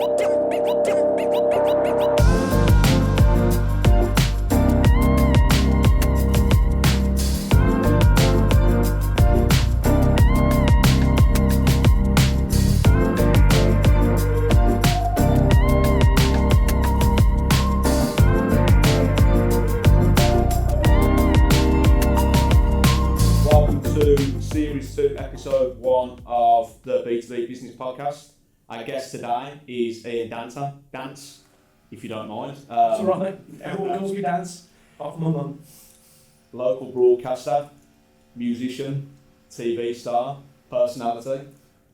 Episode 1 of the B2B Business Podcast. Our guest today is Ian Danter. Dance, if you don't mind. That's all right. Everyone calls me Dance, apart from my mum. Local broadcaster, musician, TV star, personality.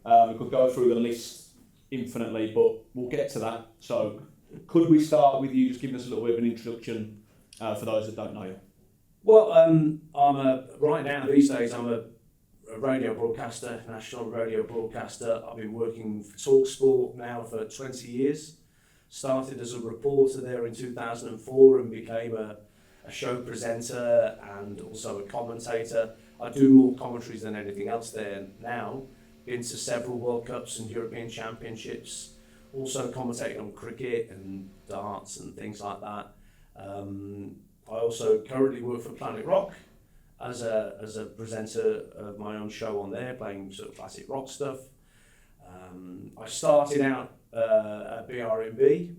We could go through the list infinitely, but we'll get to that. So, could we start with you just giving us a little bit of an introduction for those that don't know you? Well, right now these days I'm a radio broadcaster, national radio broadcaster. I've been working for talkSPORT now for 20 years. Started as a reporter there in 2004 and became a show presenter and also a commentator. I do more commentaries than anything else there now. Been to several World Cups and European Championships. Also commentating on cricket and darts and things like that. I also currently work for Planet Rock as a presenter of my own show on there, playing sort of classic rock stuff. I started out at BRMB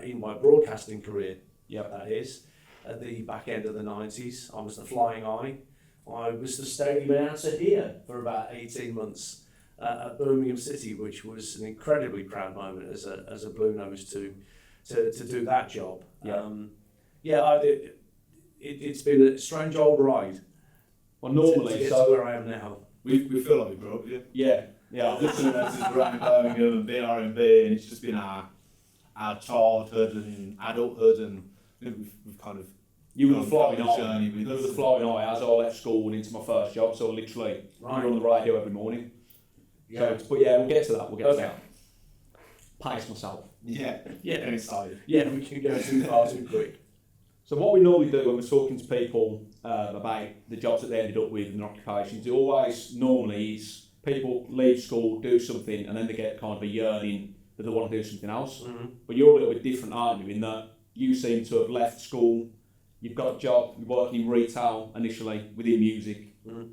in my broadcasting career, that is, at the back end of the 90s. I was the flying eye. I was the stadium announcer here for about 18 months at Birmingham City, which was an incredibly proud moment as a Blue Nose to do that job. It's been a strange old ride. Well, normally, to get to where I am now. We feel like we grew up, Yeah. Listening to this around Birmingham and BRMB, and it's just been our childhood and adulthood, and we've kind of. You were the flying journey. You were the flying eye as I left school and into my first job, so literally you were on the radio every morning. Yeah. So, but yeah, we'll get to that. To that. Pace myself. Yeah. And excited. Yeah, we can go too far too quick. So what we normally do when we're talking to people about the jobs that they ended up with and their occupations, it always normally is people leave school, do something, and then they get kind of a yearning that they want to do something else. Mm-hmm. But you're a little bit different, aren't you, in that you seem to have left school, you've got a job, you're working in retail initially within music. Mm-hmm.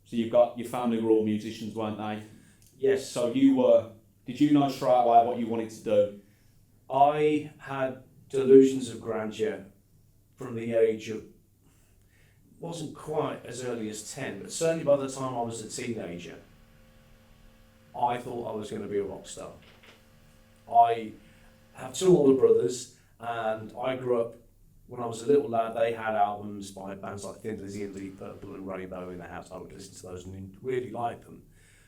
So you've got, your family were all musicians, weren't they? Yes. So did you know straight away what you wanted to do? I had delusions of grandeur from the age of, wasn't quite as early as 10, but certainly by the time I was a teenager, I thought I was going to be a rock star. I have two older brothers, and I grew up, when I was a little lad, they had albums by bands like Thin Lizzy and Deep Purple and Rainbow in the house. I would listen to those and really like them.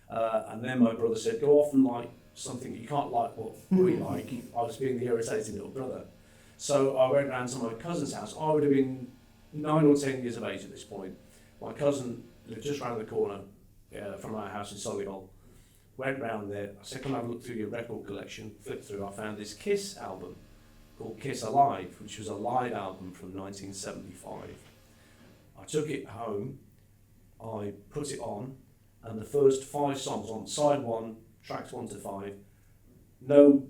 And then my brother said, go off and like something that you can't like what we like. I was being the irritating little brother. So I went round to my cousin's house. I would have been 9 or 10 years of age at this point. My cousin lived just round the corner from our house in Solihull. Went round there. I said, come have a look through your record collection. Flipped through. I found this Kiss album called Kiss Alive, which was a live album from 1975. I took it home. I put it on. And the first 5 songs on side 1, tracks 1 to 5, no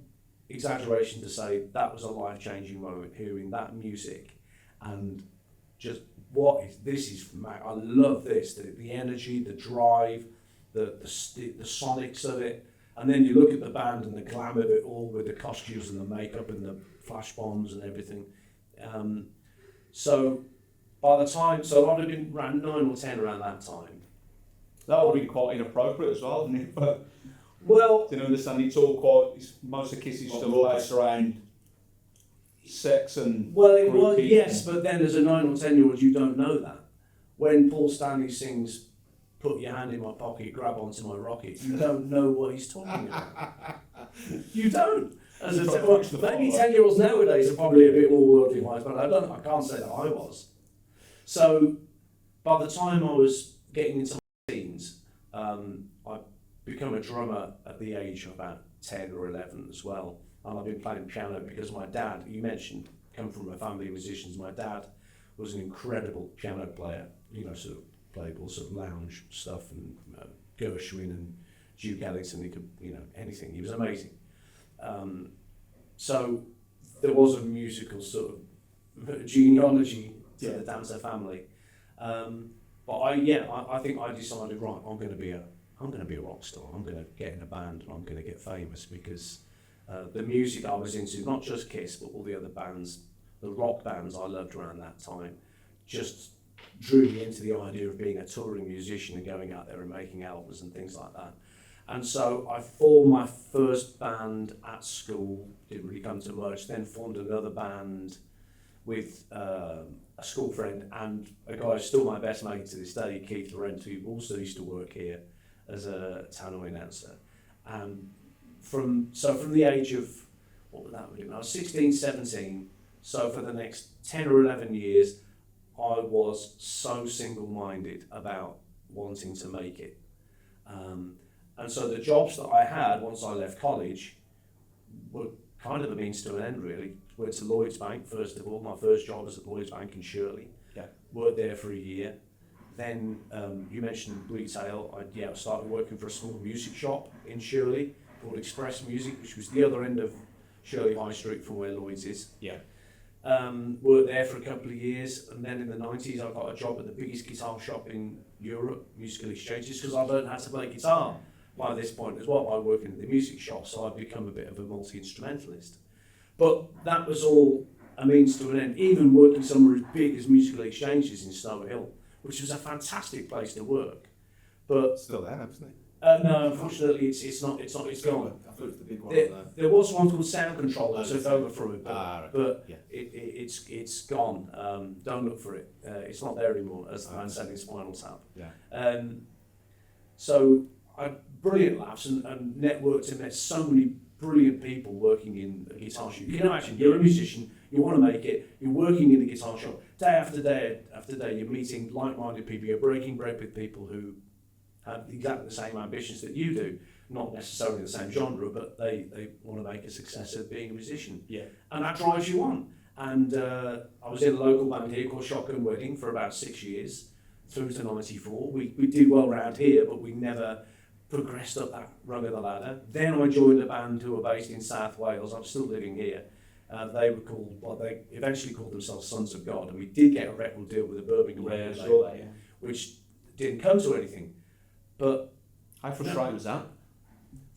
exaggeration to say that was a life-changing moment, hearing that music and just this is I love this, the energy, the drive, the sonics of it, and then you look at the band and the glam of it all with the costumes and the makeup and the flash bombs and everything. So by the time, so I'd have been around 9 or 10 around that time. That would have been quite inappropriate as well, wouldn't it? But well, do you understand? It's all quite. Most of Kiss's stuff based around sex and. Well, it was, yes, but then as a 9 or 10-year-old, you don't know that. When Paul Stanley sings, "Put your hand in my pocket, grab onto my rocket," you don't know what he's talking about. You don't. As maybe 10-year-olds nowadays are probably a bit more worldly wise, but I can't say that I was. So, by the time I was getting into my teens, I become a drummer at the age of about 10 or 11 as well. And I've been playing piano because my dad, you mentioned, come from a family of musicians. My dad was an incredible piano player, sort of played all sort of lounge stuff and Gershwin and Duke Ellington. He could, anything. He was amazing. So there was a musical sort of genealogy to the Danter family. But I think I decided, right, I'm going to be a rock star. I'm going to get in a band and I'm going to get famous, because the music I was into, not just Kiss, but all the other bands, the rock bands I loved around that time, just drew me into the idea of being a touring musician and going out there and making albums and things like that. And so I formed my first band at school, didn't really come to much, then formed another band with a school friend and a guy who's still my best mate to this day, Keith Laurent, who also used to work here as a tannoy announcer. And from the age of, what would that be? I was 16, 17, so for the next 10 or 11 years, I was so single-minded about wanting to make it. And so the jobs that I had once I left college were kind of a means to an end, really. Went to Lloyds Bank, first of all. My first job was at Lloyds Bank in Shirley. Yeah. Worked there for a year. Then you mentioned retail. I started working for a small music shop in Shirley called Express Music, which was the other end of Shirley High Street from where Lloyds is. Yeah. Worked there for a couple of years, and then in the 90s I got a job at the biggest guitar shop in Europe, Musical Exchanges, because I learned how to play guitar by this point as well by working at the music shop, so I'd become a bit of a multi-instrumentalist. But that was all a means to an end, even working somewhere as big as Musical Exchanges in Snow Hill, which was a fantastic place to work. But Still there, isn't it? no, unfortunately it's not, it's gone. I thought it was the big one. There was one called Sound Control that took over from it, Right. but Yeah. it's gone. Don't look for it. It's not there anymore, as the man said in Spinal Tap. Yeah. So I had brilliant laughs and networked and met so many brilliant people working in a guitar shop. You can imagine, you're a musician, you want to make it, you're working in a guitar shop, day after day after day, you're meeting like-minded people, you're breaking bread with people who have exactly the same ambitions that you do, not necessarily the same genre, but they want to make a success of being a musician. Yeah. And that drives you on. And I was in a local band here called Shotgun Wedding for about 6 years, through to 94. We did well around here, but we never progressed up that rung of the ladder. Then I joined a band who were based in South Wales. I'm still living here. They eventually called themselves Sons of God, and we did get a record deal with the Birmingham record label, which didn't come to anything. But how frustrating was that?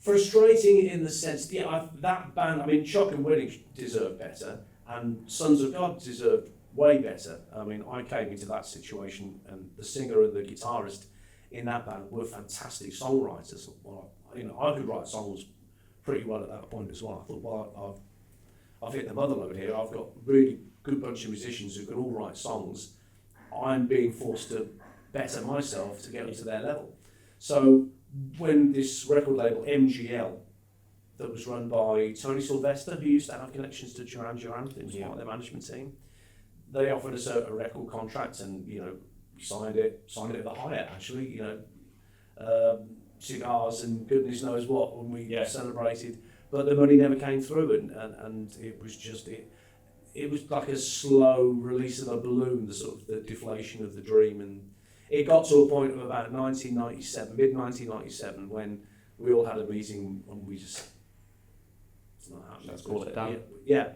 Frustrating in the sense, that band, I mean, Shotgun Wedding deserved better, and Sons of God deserved way better. I mean, I came into that situation, and the singer and the guitarist in that band were fantastic songwriters. Well, I could write songs pretty well at that point as well. I thought, well, I've hit the mother load here. I've got a really good bunch of musicians who can all write songs. I'm being forced to better myself to get up to their level. So when this record label, MGL, that was run by Tony Sylvester, who used to have connections to Duran Duran, he was part of their management team, they offered us a record contract, and signed it at the Hyatt, actually, cigars and goodness knows what when we celebrated, but the money never came through, and it was just it was like a slow release of a balloon, the sort of the deflation of the dream. And it got to a point of about 1997, mid-1997, when we all had a meeting and we just, it's not happening. Let's call it down. Yeah.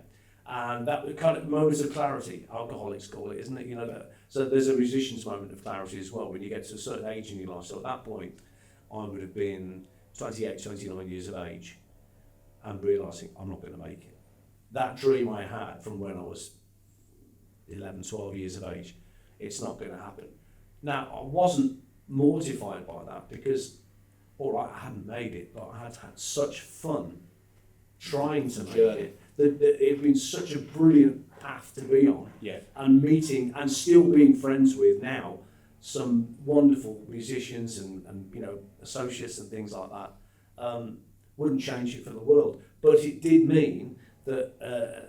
And that kind of moments of clarity, alcoholics call it, isn't it? So there's a musician's moment of clarity as well when you get to a certain age in your life. So at that point, I would have been 28, 29 years of age and realising I'm not going to make it. That dream I had from when I was 11, 12 years of age, it's not going to happen. Now, I wasn't mortified by that because, all right, I hadn't made it, but I had had such fun trying to make it. It had been such a brilliant path to be on, and meeting and still being friends with now some wonderful musicians and associates and things like that. Wouldn't change it for the world, but it did mean that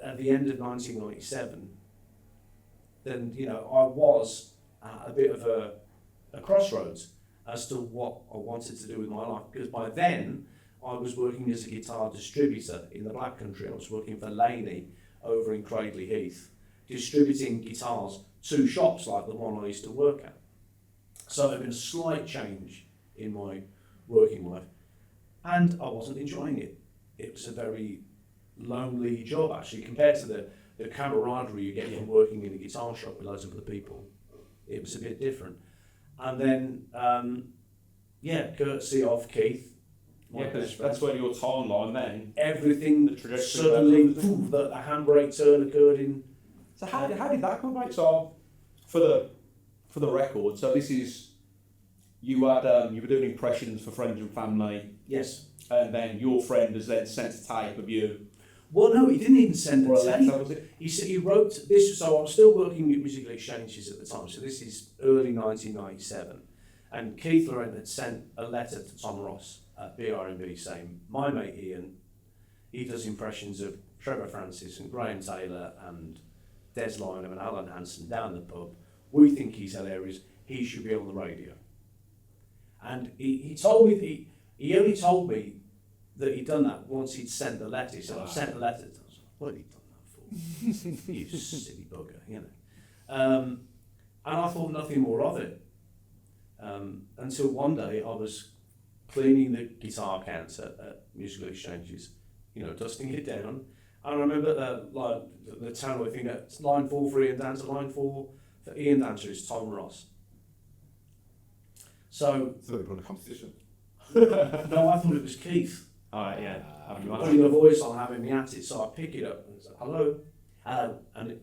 at the end of 1997, then I was at a bit of a crossroads as to what I wanted to do with my life, because by then I was working as a guitar distributor in the Black Country. I was working for Laney over in Cradley Heath, distributing guitars to shops like the one I used to work at. So there had been a slight change in my working life, and I wasn't enjoying it. It was a very lonely job actually compared to the camaraderie you get from working in a guitar shop with loads of other people. It was a bit different. And then, courtesy of Keith. Yeah, because that's where your timeline then. Everything The trajectory suddenly, goes. the handbrake turn occurred in. So how did that come about? So for the record, so this is you had you were doing impressions for friends and family, Yes. and then your friend has then sent a tape of you. Well, no, he didn't even send Or the a letter, tape. was it? He said he wrote this. So I was still working at musical exchanges at the time. So this is early 1997, and Keith Loren had sent a letter to Tom Ross at BRMB saying, "My mate Ian, he does impressions of Trevor Francis and Graham Taylor and Des Lynam and Alan Hansen down the pub. We think he's hilarious. He should be on the radio." And he told me he only told me that he'd done that once he'd sent the letter. He said, "I've sent the letter." I was like, "What have you done that for?" "You silly bugger," you know. And I thought nothing more of it until one day I was cleaning the guitar counter at musical exchanges, dusting it down. And I remember the tannoy thing at line 4 for Ian Danter, line 4 for Ian Danter is Tom Ross. So So they put a competition. no, I thought it was Keith. Alright, yeah. Putting the voice on, having me at it. So I pick it up and say, "Hello, hello," and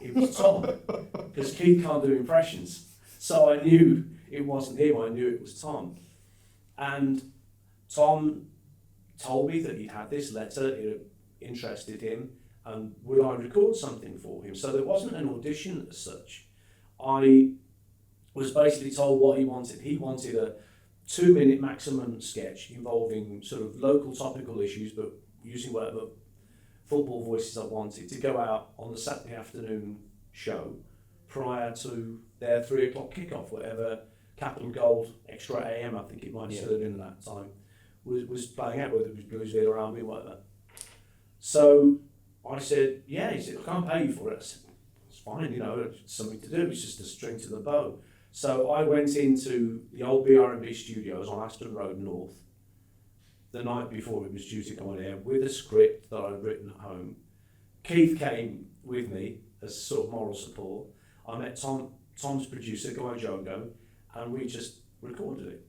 it was Tom, because Keith can't do impressions. So I knew it wasn't him. I knew it was Tom, and Tom told me that he'd had this letter. It interested him, and would I record something for him? So there wasn't an audition as such. I was basically told what he wanted. He wanted a 2-minute maximum sketch involving sort of local topical issues, but using whatever football voices I wanted, to go out on the Saturday afternoon show prior to their 3 o'clock kickoff, whatever Capital Gold Extra AM, I think it might have stood in at that time, was playing out, whether it was blues, or R&B, whatever. So I said, "Yeah." He said, "I can't pay you for it." I said, "It's fine, it's something to do, it's just a string to the bow." So I went into the old BRMB studios on Aston Road North the night before it was due to go on air with a script that I'd written at home. Keith came with me as sort of moral support. I met Tom's producer, Guy Jogo, and we just recorded it.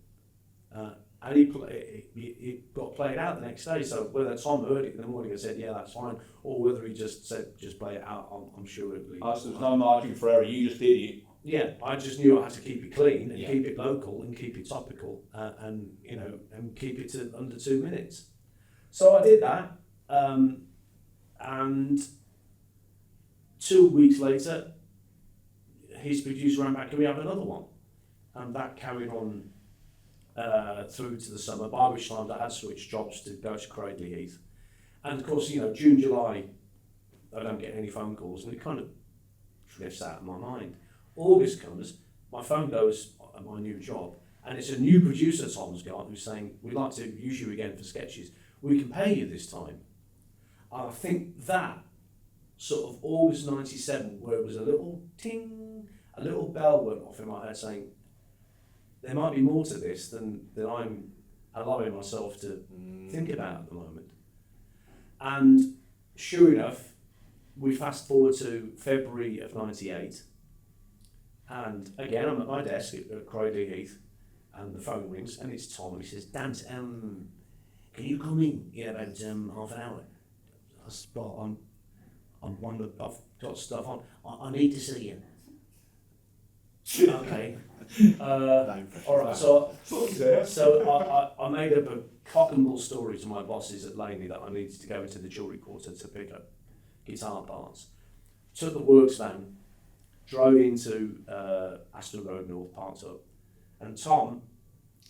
And it got played out the next day, so whether Tom heard it in the morning and said, "Yeah, that's fine," or whether he just said, "Just play it out," I'm sure it'll be. So there's no margin for error, you just did it. Yeah, I just knew I had to keep it clean and Yeah. keep it local and keep it topical, and keep it to under 2 minutes. So I did that, and 2 weeks later, his producer ran back, "Can we have another one?" And that carried on through to the summer, by which time I had switched jobs to go to Cradley Heath. And of course, June, July, I don't get any phone calls, and it kind of drifts out of my mind. August comes, my phone goes at my new job, and it's a new producer Tom's got who's saying, "We'd like to use you again for sketches. We can pay you this time." And I think that sort of August 97, where it was a little ting, a little bell went off in my head saying, there might be more to this than I'm allowing myself to think about at the moment. And sure enough, we fast forward to February of 98, and again I'm at my desk at Cradley Heath, and the phone rings, and it's Tom, and he says, "Dant, can you come in about half an hour?" I said, "Well, I've got stuff on. I need to see you." Okay. All right. So I made up a cock and bull story to my bosses at Laney that I needed to go into the jewellery quarter to pick up guitar parts. Took the works van, drove into Aston Road North, parked up, and Tom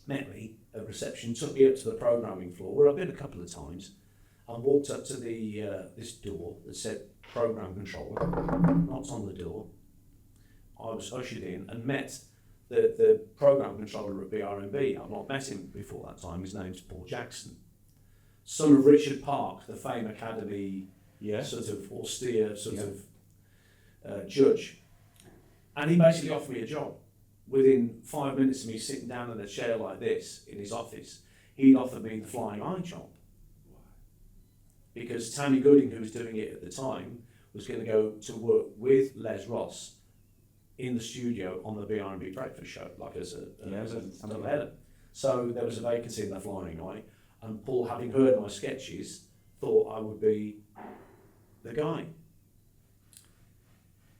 met me at reception, took me up to the programming floor, where I've been a couple of times, and walked up to this door that said program controller, knocked on the door. I was ushered in and met the program controller at BRMB. I've not met him before that time. His name's Paul Jackson, son of Richard Park, the famed Academy sort of austere judge. And he basically offered me a job. Within 5 minutes of me sitting down in a chair like this in his office, he'd offered me the flying eye job. because Tammy Gooding, who was doing it at the time, was going to go to work with Les Ross in the studio on the BRMB breakfast show, like as a double header. So there was a vacancy in the Flying Eye, and Paul, having heard my sketches, thought I would be the guy.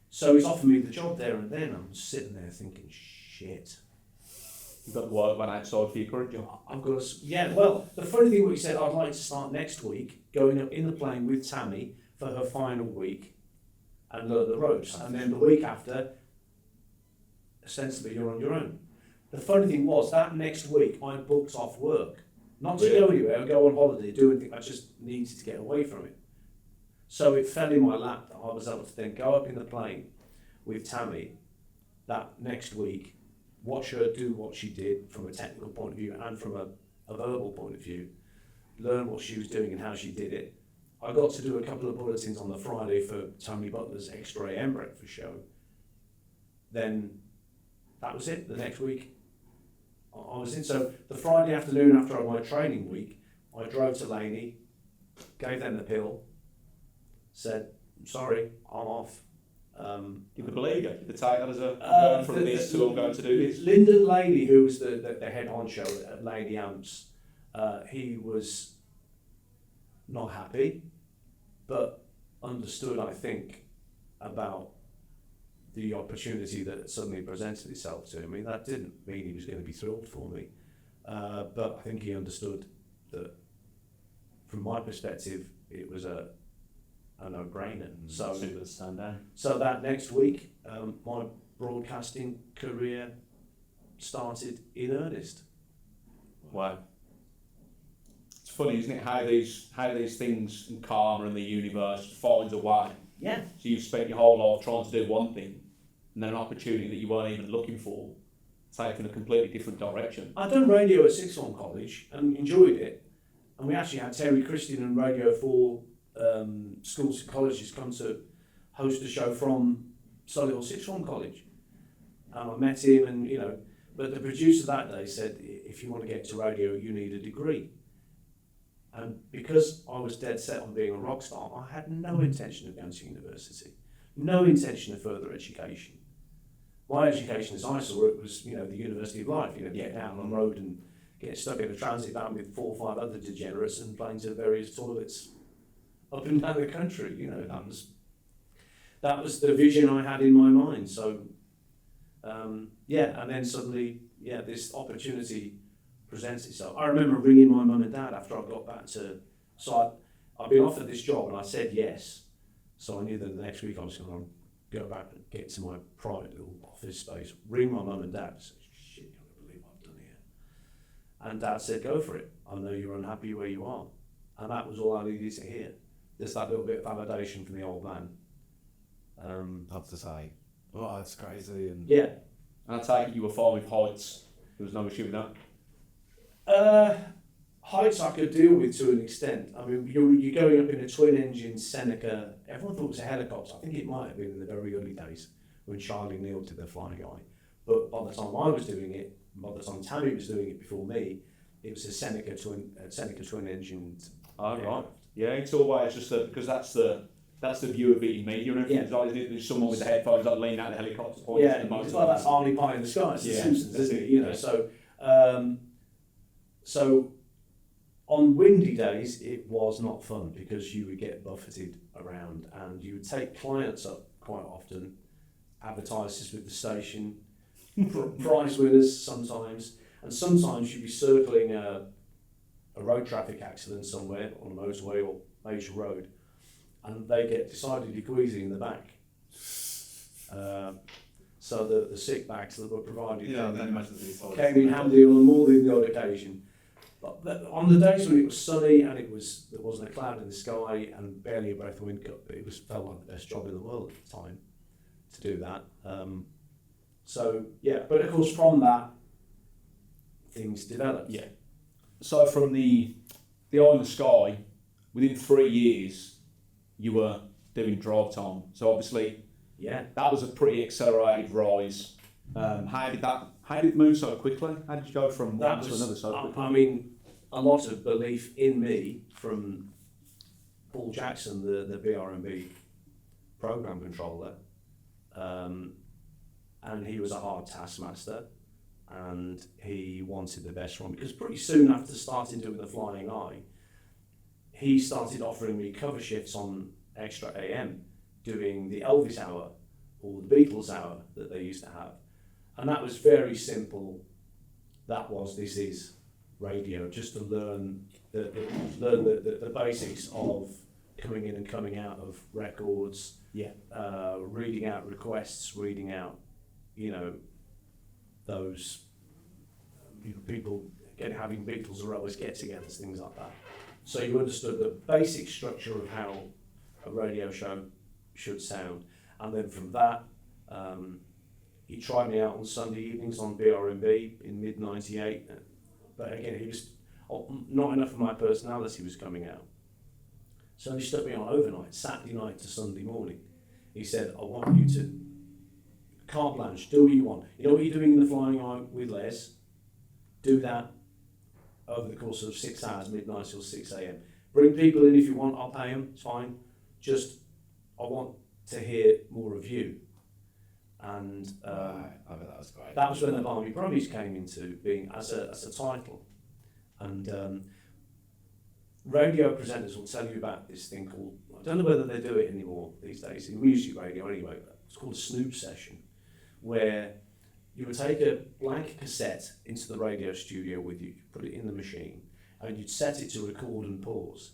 So he's offered me the job there and then. I'm sitting there thinking, shit. You've got the work one outside for your current job. I've got to, well, the funny thing what he said, I'd like to start next week, going up in the plane with Tammy for her final week and learn the ropes. And then the week after, ostensibly you're on your own. The funny thing was, that next week I booked off work. Not to go anywhere, go on holiday, do anything, I just needed to get away from it. So it fell in my lap that I was able to then go up in the plane with Tammy that next week, watch her do what she did from a technical point of view and from a verbal point of view, learn what she was doing and how she did it. I got to do a couple of bulletins on the Friday for Tony Butler's Extra AM breakfast show. Then that was it. The next week I was in. So the Friday afternoon after my training week, I drove to Laney, gave them the pill, said, I'm sorry, I'm off. Did the believe it? Did they take that as a going from this to I'm going to do this? Lyndon Laney, who was the head honcho at Laney Amps, he was not happy, but understood, I think, about the opportunity that suddenly presented itself to him. I mean, that didn't mean he was going to be thrilled for me, but I think he understood that, from my perspective, it was a no-brainer. So that next week, my broadcasting career started in earnest. Wow. It's funny, isn't it, how these things in karma and the universe finds a way. Yeah. So you've spent your whole life trying to do one thing, and then an opportunity that you weren't even looking for, taking a completely different direction. I'd done radio at Sixth Form College and enjoyed it, and we actually had Terry Christian and Radio 4 schools and colleges come to host a show from Solihull Sixth Form College. And I met him, and but the producer that day said, if you want to get to radio, you need a degree. And because I was dead set on being a rock star, I had no intention of going to university, no intention of further education. My education, as I saw it, was the University of Life. Get down on the road and get stuck in a transit van with 4 or 5 other degenerates and playing to various toilets up and down the country. That was the vision I had in my mind. So and then suddenly this opportunity presents itself. I remember ringing my mum and dad after I got back to. So I'd been offered this job and I said yes. So I knew that the next week I was going to go back and get to my private little office space, ring my mum and dad and say, shit, you can't believe what I've done here. And Dad said, go for it. I know you're unhappy where you are. And that was all I needed to hear. Just that little bit of validation from the old man. Have to say, oh, that's crazy. And yeah. And I take it you were fine with heights. There was no issue with that. Heights I could deal with to an extent. I mean, you're going up in a twin-engine Seneca. Everyone thought it was a helicopter. I think it might have been in the very early days when Charlie Neal did the Flying Eye. But by the time I was doing it, by the time Tammy was doing it before me, it was a Seneca twin-engine. Oh, right. Yeah, it's always just because that's the view of it in media and everything. Yeah. Like, there's someone with the headphones like leaning out the helicopter pointing Yeah, to the motor. it's like that Arnie Pie in the sky. It's the Simpsons, isn't it? Yeah. So on windy days, it was not fun because you would get buffeted around and you would take clients up quite often, advertisers with the station, prize winners sometimes, and sometimes you'd be circling a road traffic accident somewhere on a motorway or major road, and they get decidedly queasy in the back. So the sick bags that were provided came in handy on more than the odd occasion. But on the days when it was sunny and there wasn't a cloud in the sky and barely a breath of wind, it felt like the best job in the world at the time to do that. But of course from that things developed. Yeah. So from the eye in the sky, within 3 years, you were doing drive time. So obviously, that was a pretty accelerated rise. How did it move so quickly? How did you go from one to another so quickly? I mean, a lot of belief in me from Paul Jackson, the BRMB program controller, and he was a hard taskmaster, and he wanted the best from me, because pretty soon after starting doing the Flying Eye, he started offering me cover shifts on Extra AM, doing the Elvis Hour or the Beatles Hour that they used to have. And that was very simple. This is radio, just to learn the basics of coming in and coming out of records, reading out requests, reading out, those people having Beatles or always get-togethers, things like that. So you understood the basic structure of how a radio show should sound, and then from that, he tried me out on Sunday evenings on BRMB in mid-98, but again, he was not enough of my personality was coming out. So he stuck me on overnight, Saturday night to Sunday morning. He said, I want you to carte blanche, do what you want. You know what you're doing in the Flying Eye with Les? Do that over the course of 6 hours, midnight till 6 a.m. Bring people in if you want, I'll pay them, it's fine. Just, I want to hear more of you. And I bet that was great. that was when the Barmy Brummies came into being as a title. And radio presenters will tell you about this thing called, I don't know whether they do it anymore these days, in music radio anyway, but it's called a snoop session, where you would take a blank cassette into the radio studio with you, put it in the machine, and you'd set it to record and pause.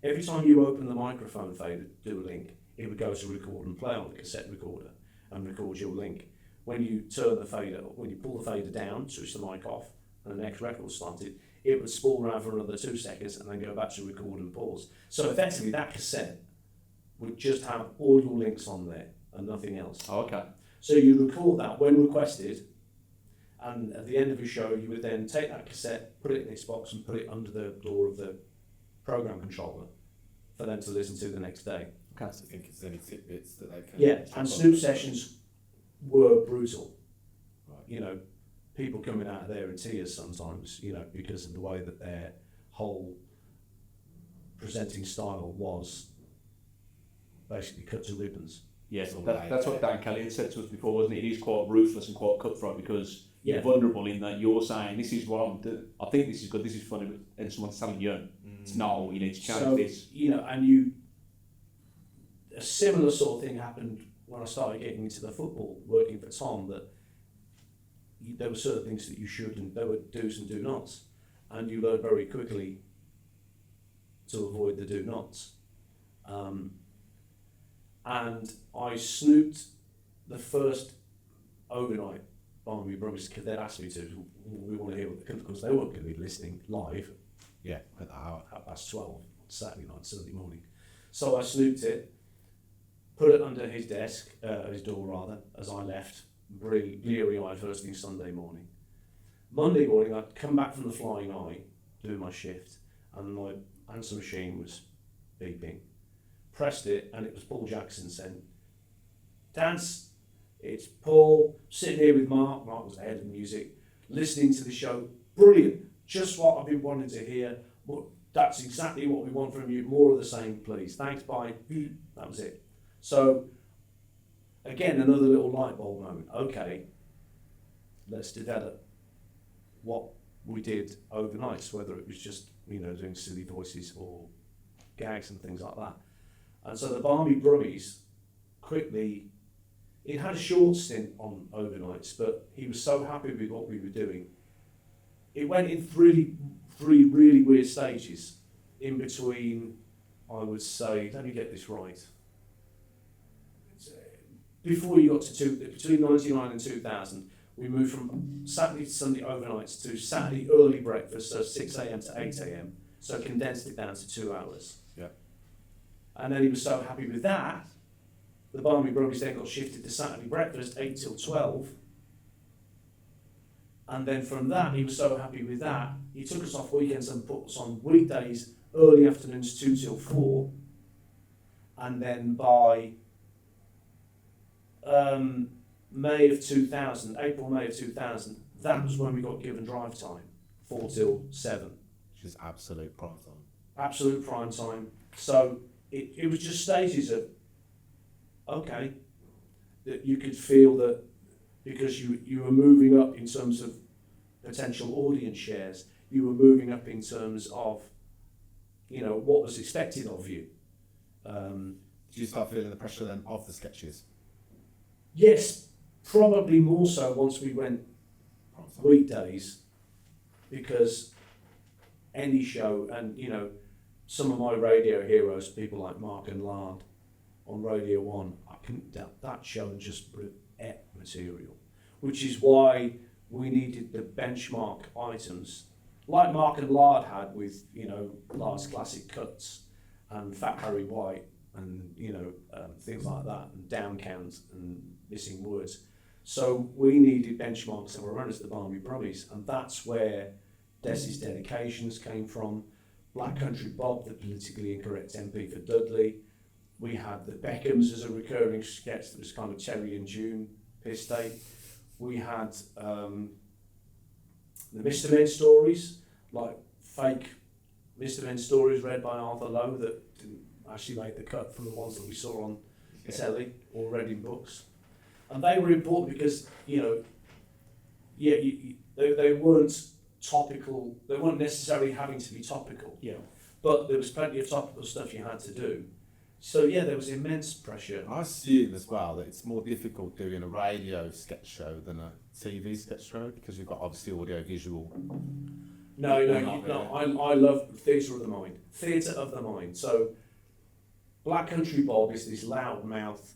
Every time you open the microphone fader, do a link, it would go to record and play on the cassette recorder and record your link. When you turn the fader, when you pull the fader down, switch the mic off, and the next record started, it would spool around for another 2 seconds and then go back to record and pause. So effectively, that cassette would just have all your links on there and nothing else. Oh, okay. So you record that when requested, and at the end of your show, you would then take that cassette, put it in its box, and put it under the door of the program controller for them to listen to the next day. Okay. So I think it's any tidbits that they can. Yeah, and Snoop sessions were brutal. Right. People coming out of there in tears sometimes, because of the way that their whole presenting style was basically cut to ribbons. Yes, that's what Dan Kelly had said to us before, wasn't it? It is quite ruthless and quite cutthroat because you're vulnerable in that you're saying, this is what I'm doing, I think this is good, this is funny, and someone's telling you, it's no, you need to change this. And a similar sort of thing happened when I started getting into the football, working for Tom, that there were certain things that you should, and there were do's and do nots, and you learn very quickly to avoid the do nots. And I snooped the first overnight Barmy Brummies because they'd asked me to. We want to hear what because they weren't going to be listening live. Yeah, at the hour. 12:30 Saturday night, Sunday morning. So I snooped it, put it under his desk, his door rather, as I left, really bleary-eyed first thing Sunday morning. Monday morning, I'd come back from the Flying Eye, doing my shift, and my answer machine was beeping. Pressed it, and it was Paul Jackson saying, "Dance, it's Paul, sitting here with Mark." Mark was the head of music, listening to the show. Brilliant, just what I've been wanting to hear. That's exactly what we want from you. More of the same, please. Thanks, bye. That was it. So, again, another little light bulb moment. Okay, let's develop what we did overnight, whether it was just, doing silly voices or gags and things like that. And so the Barmy Brummies quickly, it had a short stint on overnights, but he was so happy with what we were doing. It went in three really weird stages in between, I would say, let me get this right. Before you got to between 99 and 2000, we moved from Saturday to Sunday overnights to Saturday early breakfast, so 6 a.m. to 8 a.m. So condensed it down to 2 hours. Yeah. And then he was so happy with that, the Barmy Brummies then got shifted to Saturday breakfast, 8 till 12. And then from that, he was so happy with that, he took us off weekends and put us on weekdays, early afternoons, 2 till 4. And then by May of 2000, April, May of 2000, that was when we got given drive time, 4 till 7. Which is absolute prime time. Absolute prime time. So it was just stages of, okay, that you could feel that because you were moving up in terms of potential audience shares, you were moving up in terms of, what was expected of you. Did you start feeling the pressure then of the sketches? Yes, probably more so once we went weekdays, because any show, and some of my radio heroes, people like Mark and Lard on Radio 1, I couldn't doubt that show and just ate material, which is why we needed the benchmark items like Mark and Lard had with Lard's classic cuts and Fat Harry White and things like that, and down counts and missing words. So we needed benchmarks that were run as the Barmy Brummies, and that's where Des's dedications came from. Black Country Bob, the politically incorrect MP for Dudley. We had the Beckhams as a recurring sketch that was kind of Terry and June piss day. We had the Mr. Men stories, like fake Mr. Men stories read by Arthur Lowe that didn't actually make the cut from the ones that we saw on telly or read in books. And they were important because, they weren't topical, they weren't necessarily having to be topical. Yeah. But there was plenty of topical stuff you had to do. So there was immense pressure. I assume as well that it's more difficult doing a radio sketch show than a TV sketch show because you've got obviously audio visual. No, I love theatre of the mind. Theatre of the mind. So Black Country Bob is this loudmouth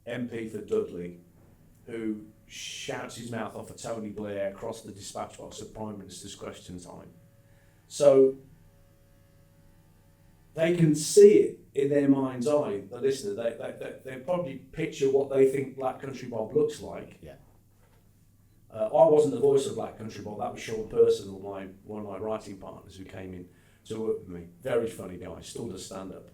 MP for Dudley who shouts his mouth off at Tony Blair across the dispatch box at Prime Minister's Question Time. So they can see it in their mind's eye, the listener. They probably picture what they think Black Country Bob looks like. Yeah. I wasn't the voice of Black Country Bob, that was Sean Person, one of my writing partners who came in to work with me. Very funny guy, still does stand-up.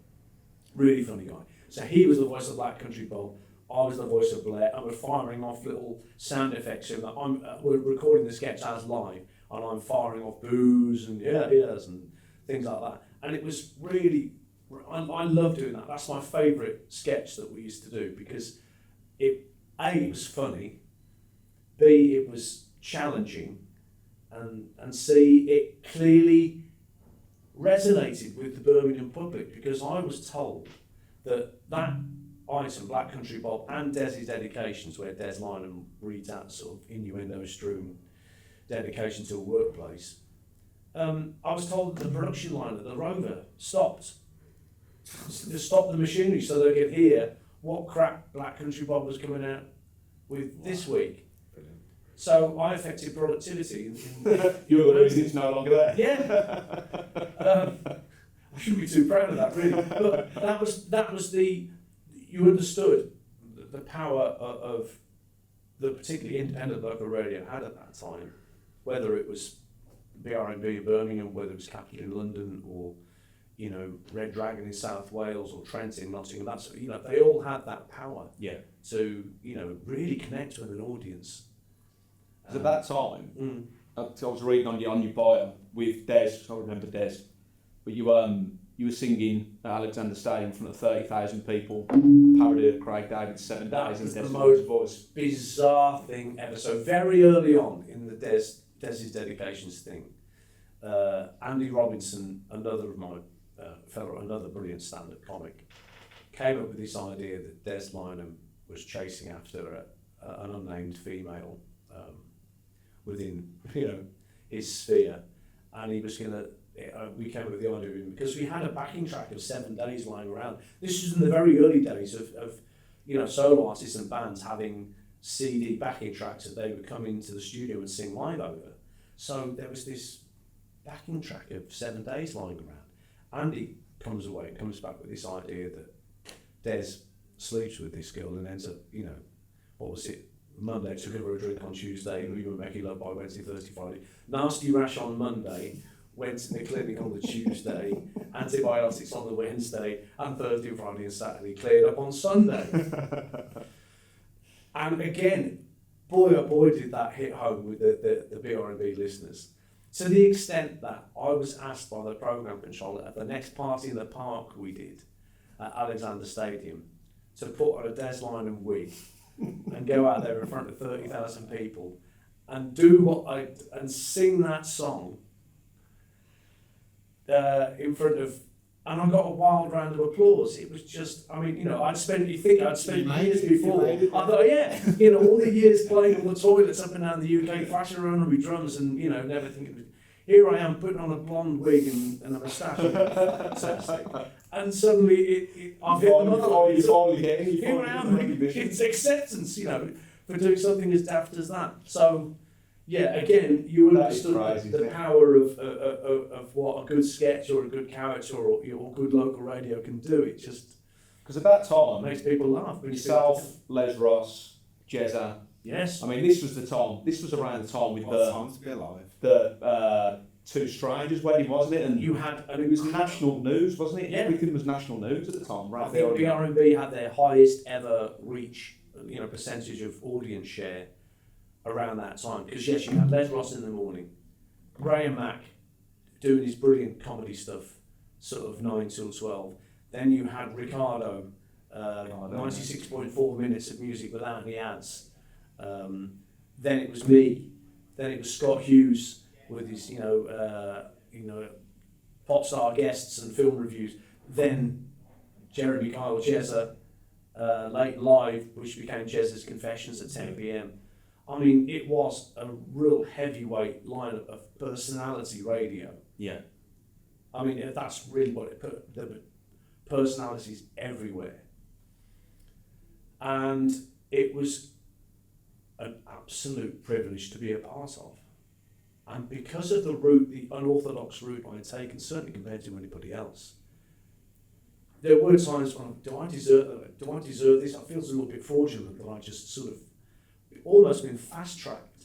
Really funny guy. So he was the voice of Black Country Bob, I was the voice of Blair, and we're firing off little sound effects. So we're recording the sketch as live, and I'm firing off boos and yes and things like that. And it was really, I love doing that. That's my favourite sketch that we used to do because it was funny, B, it was challenging, and C, it clearly resonated with the Birmingham public because I was told that item, Black Country Bob, and Des's dedications, where Des Lynham reads out sort of innuendo-strewn dedication to a workplace, I was told that the production line at the Rover stopped. Just stopped the machinery so they could hear what crap Black Country Bob was coming out with this week. Brilliant. So I affected productivity. You were the reason it's no longer there. Yeah. I shouldn't be too proud of that, really. But that was you understood the power of the particularly independent local radio had at that time, whether it was BRMB in Birmingham, whether it was Capital in London, or Red Dragon in South Wales, or Trent in Nottingham. That's they all had that power. Yeah. To really connect with an audience. Because at that time, I was reading on your bio with Des. I remember Des, but you were singing Alexander Stadium in front of 30,000 people, a parody of Craig David's 7 Days and the Des' most voice. Bizarre thing ever. So very early on in the Des's dedications thing, Andy Robinson, another of my another brilliant stand-up comic, came up with this idea that Des Lynham was chasing after an unnamed female within his sphere, and he was going to. We came up with the idea of him because we had a backing track of 7 Days lying around. This was in the very early days of solo artists and bands having CD backing tracks that they would come into the studio and sing live over. So there was this backing track of 7 Days lying around. Andy comes back with this idea that Des sleeps with this girl and ends up, what was it? Monday, took her a drink on Tuesday, we were making love by Wednesday, Thursday, Friday. Nasty rash on Monday, went to the clinic on the Tuesday, antibiotics on the Wednesday, and Thursday, Friday and Saturday, cleared up on Sunday. And again, boy oh boy did that hit home with the BRMB listeners. To the extent that I was asked by the programme controller at the next party in the park we did at Alexander Stadium to put on a Desline and wig and go out there in front of 30,000 people and and sing that song in front of, and I got a wild round of applause. It was just, I mean, I'd spent years before. I thought, yeah, all the years playing on the toilets up and down the UK, thrashing around on my drums and, never thinking, here I am putting on a blonde wig and a moustache, so to speak. And suddenly I've hit another. Here I am, it's acceptance, for doing something as daft as that. So, yeah, again, you understood the power of what a good sketch or a good character or good local radio can do. It just because at that time makes people laugh. Yourself, Les Ross, Jezza. Yes. I mean, this was the time. This was around the time with time to be alive. The Two Strangers wedding, wasn't it? And you had, and it was national news, wasn't it? Yeah. Everything was national news at the time, right? I think BRMB had their highest ever reach, percentage of audience share around that time. Because yes, you had Les Ross in the morning, Graham Mack doing his brilliant comedy stuff, sort of 9 till 12. Then you had Ricardo, 96.4 minutes of music without any ads. Then it was me. Then it was Scott Hughes with his, pop star guests and film reviews. Then Jeremy Kyle Jezza, Late Live, which became Jezza's Confessions at 10 p.m. I mean, it was a real heavyweight lineup of personality radio. Yeah. I mean, that's really what it put. There were personalities everywhere. And it was an absolute privilege to be a part of. And because of the unorthodox route I had taken, certainly compared to anybody else, there were times when, do I deserve this? I feel it's a little bit fraudulent that I just sort of almost been fast-tracked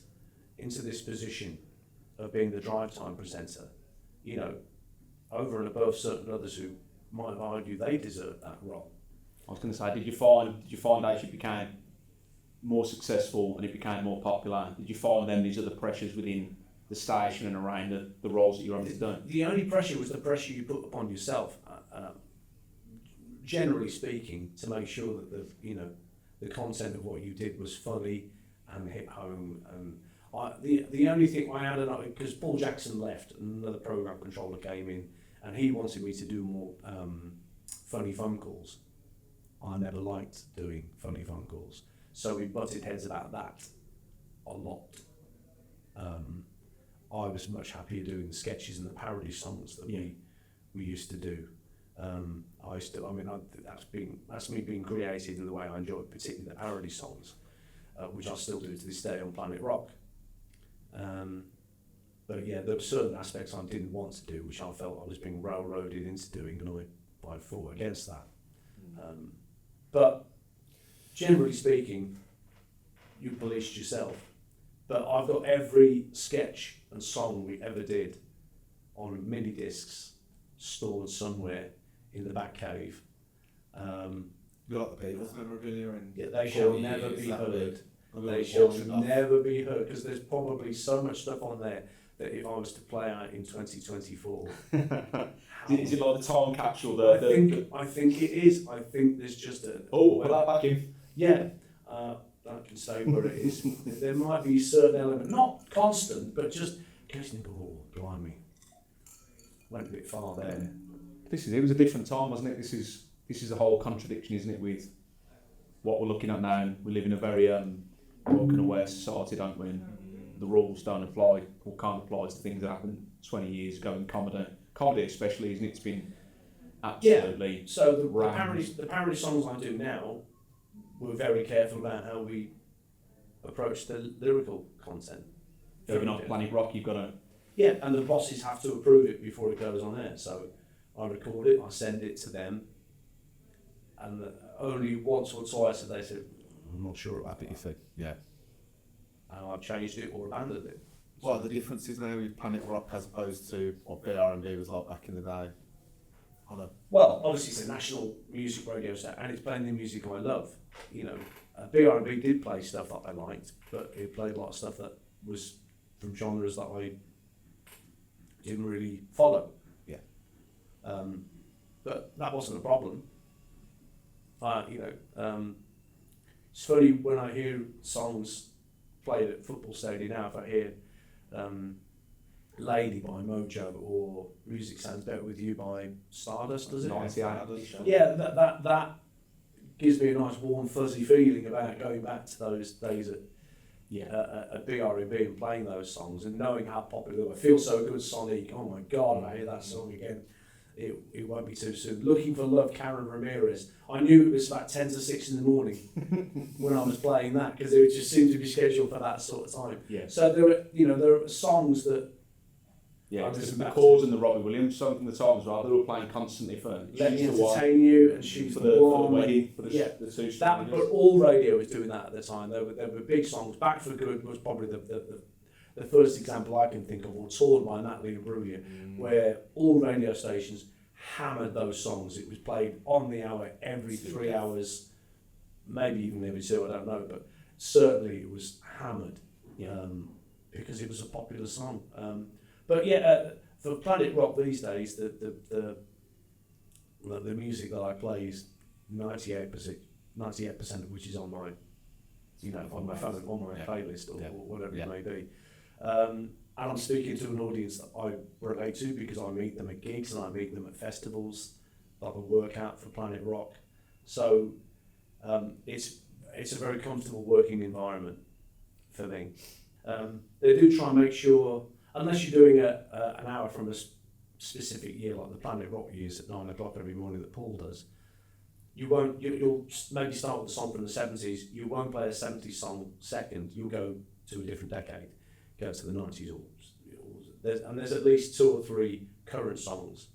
into this position of being the drive time presenter, over and above certain others who might have argued they deserved that role. I was going to say, did you find as you became more successful and it became more popular, did you find then these other pressures within the station and around the roles that you're having to do? The only pressure was the pressure you put upon yourself, generally speaking, to make sure that the content of what you did was funny and hit home. And the only thing I added up, because Paul Jackson left, another program controller came in, and he wanted me to do more funny phone calls. I never liked doing funny phone calls, so we butted heads about that a lot. I was much happier doing the sketches and the parody songs that we used to do. That's me being creative in the way I enjoy, particularly the parody songs, which I still do to this day on Planet Rock. But yeah, there were certain aspects I didn't want to do, which I felt I was being railroaded into doing, and I fought against that. But generally speaking, you policed yourself. But I've got every sketch and song we ever did on mini discs stored somewhere in the back cave. You got the Beatles memorabilia and they shall never be heard. They shall never be heard, because there's probably so much stuff on there that if I was to play out in 2024, is it like the time capsule? I think it is. I think there's just a. Put that back in. Yeah. I can say where it is. There might be a certain element, not constant, but just occasionally go, oh, blimey, went a bit far there. It was a different time, wasn't it? This is a whole contradiction, isn't it, with what we're looking at now. And we live in a very woke and aware society, don't we? And the rules don't apply or can't apply to things that happened 20 years ago in comedy especially, isn't it? It's been absolutely So the parody songs I do now, we're very careful about how we approach the lyrical content. Even on Planet Rock, you've got to... Yeah, and the bosses have to approve it before it goes on air. So I record it, I send it to them, and only once or twice have they said, I'm not sure about it. Yeah. And I've changed it or abandoned it. What are the differences now with Planet Rock as opposed to what BRMB was like back in the day? Well, obviously it's a national music radio set, and it's playing the music I love. BRMB did play stuff that I liked, but it played a lot of stuff that was from genres that I didn't really follow. Yeah. But that wasn't a problem. It's funny when I hear songs played at football stadium now. If I hear "Lady" by Mojo or "Music Sounds Better with You" by Stardust, does it? 98. Yeah, that gives me a nice warm fuzzy feeling about going back to those days at BRMB and playing those songs and knowing how popular they were. Feel So Good, Sonic. Oh my God, I hear that song again. It won't be too soon. Looking for Love, Karen Ramirez. I knew it was about 10 to 6 in the morning when I was playing that because it just seemed to be scheduled for that sort of time. Yeah. So there are songs that. Yeah, the chords and the Robbie Williams song from the time as well. They were playing constantly for Let Me Entertain You and She's for the the One. wedding, for the two But strangers. all radio was doing that at the time. There were big songs. Back for Good was probably the first example I can think of, or Torn by Natalie and Brummie, where all radio stations hammered those songs. It was played on the hour every 3 hours, maybe even every 2, I don't know, but certainly it was hammered because it was a popular song. But for Planet Rock these days, the music that I play is 98% of which is on my, on my phone, on my playlist or whatever it may be. And I'm speaking to an audience that I relate to because I meet them at gigs and I meet them at festivals, like a workout for Planet Rock. So it's a very comfortable working environment for me. They do try and make sure, unless you're doing an hour from a specific year, like the Planet Rock years at 9 o'clock every morning that Paul does, you'll maybe start with a song from the 70s. You won't play a 70s song second. You'll go to a different decade, go to the 90s. There's at least 2 or 3 current songs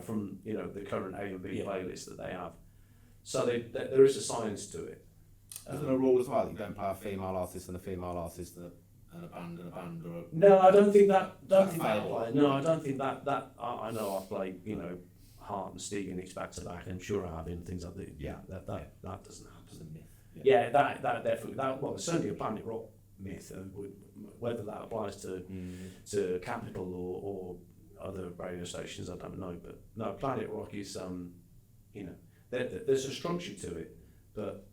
from the current A&B playlist that they have. So there is a science to it. Is there a rule as well? You don't play a female artist and a female artist and a band or a... No, I don't think that. Applies. No, I don't think that. I know I've played Hart and Stig and X back to back. I'm sure I have in things like that. Yeah, that doesn't happen. It's a myth. Yeah, that definitely. Well, it's certainly a Planet Rock myth. Whether that applies to Capital or other radio stations, I don't know. But no, Planet Rock is there's a structure to it, but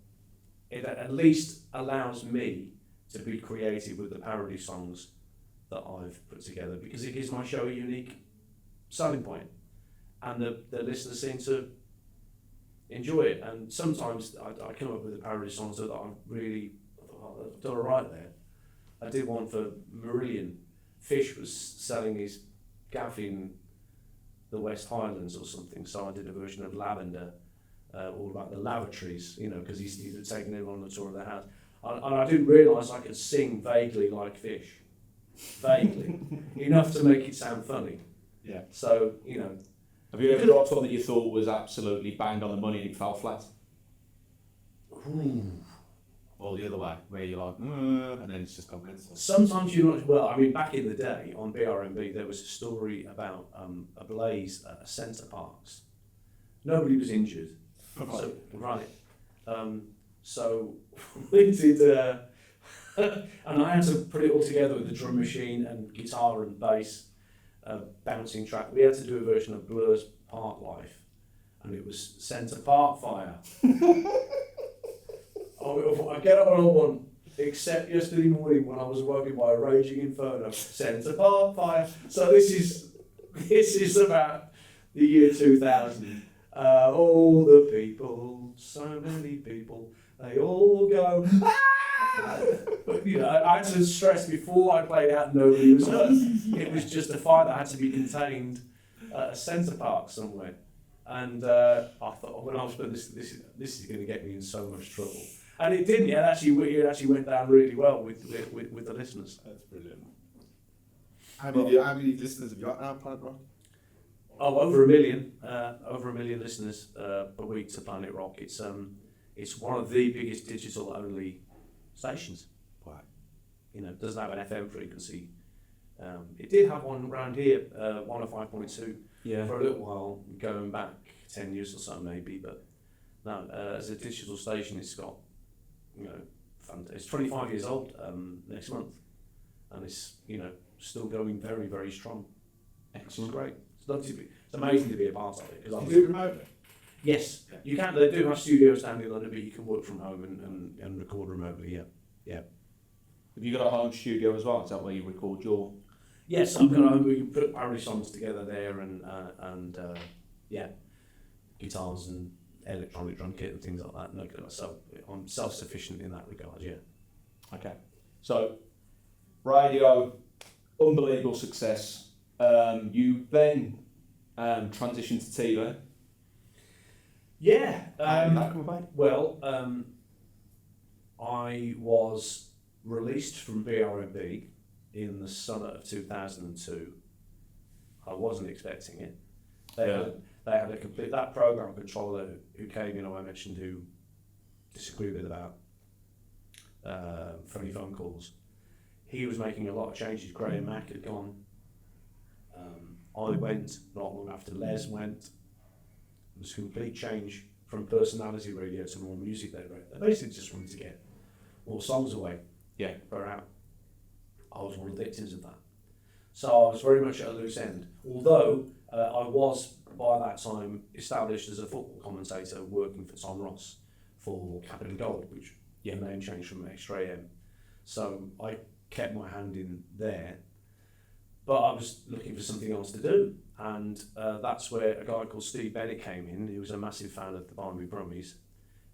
it at least allows me to be creative with the parody songs that I've put together because it gives my show a unique selling point, and the listeners seem to enjoy it. And sometimes I come up with the parody songs that I've done all right there. I did one for Marillion. Fish was selling his gaff in the West Highlands or something, so I did a version of Lavender, all about the lavatories, because he'd taken everyone on the tour of their house. And I didn't realise I could sing vaguely like Fish. Vaguely. Enough to make it sound funny. Yeah. So, Have you ever dropped one that you thought was absolutely bang on the money and it fell flat? Ooh. Or the other way, where you're like, and then it's just gone mental. Sometimes you're not, well, I mean, back in the day on BRMB, there was a story about a blaze at Centre Parks. Nobody was injured. So, right. So we did, and I had to put it all together with the drum machine and guitar and bass, bouncing track. We had to do a version of Blur's Park Life, and it was Centre Park Fire. I get up on one, except yesterday morning when I was woken by a raging inferno. Centre Park Fire. So this is about the year 2000. All the people, so many people, they all go. But I had to stress before I played out, nobody was hurt. It was just a fire that had to be contained at a Centre Park somewhere. And I thought, when I was putting this is going to get me in so much trouble. And it didn't. It actually went down really well with the listeners. That's brilliant. How many listeners have you got now, Planet Rock? Oh, over a million listeners per week to Planet Rock. It's one of the biggest digital only stations. Wow. It doesn't have an FM frequency. It did have one around here, 105.2 for a little while, going back 10 years or so maybe. But no, as a digital station, it's got it's 25 years old next month, and it's still going very, very strong. Excellent. It's great. It's amazing to be a part of it. Do you promote it? Yes, you can. They do have studios down in London, but you can work from home and record remotely. Yeah. Have you got a home studio as well? Is that where you record your? Yes, I've got home. We can put parody songs together there, and guitars and electronic drum kit and things like that. No, so I'm self-sufficient in that regard. Yeah. Okay. So, radio, unbelievable success. You then transitioned to TV. Yeah. How did that come about? Well, I was released from BRMB in the summer of 2002. I wasn't expecting it. They had a complete, that program controller who came in, I mentioned, who disagreed with about funny phone calls. He was making a lot of changes. Graham Mack had gone. I went not long after Les went. It was a complete change from personality radio to more music they wrote. They basically just wanted to get more songs away. Yeah. Per hour. I was one of the victims of that. So I was very much at a loose end. Although I was by that time established as a football commentator working for Tom Ross for Capital Gold, which the name changed from Extra AM. So I kept my hand in there. But I was looking for something else to do, and that's where a guy called Steve Bennett came in. He was a massive fan of the Barmy Brummies,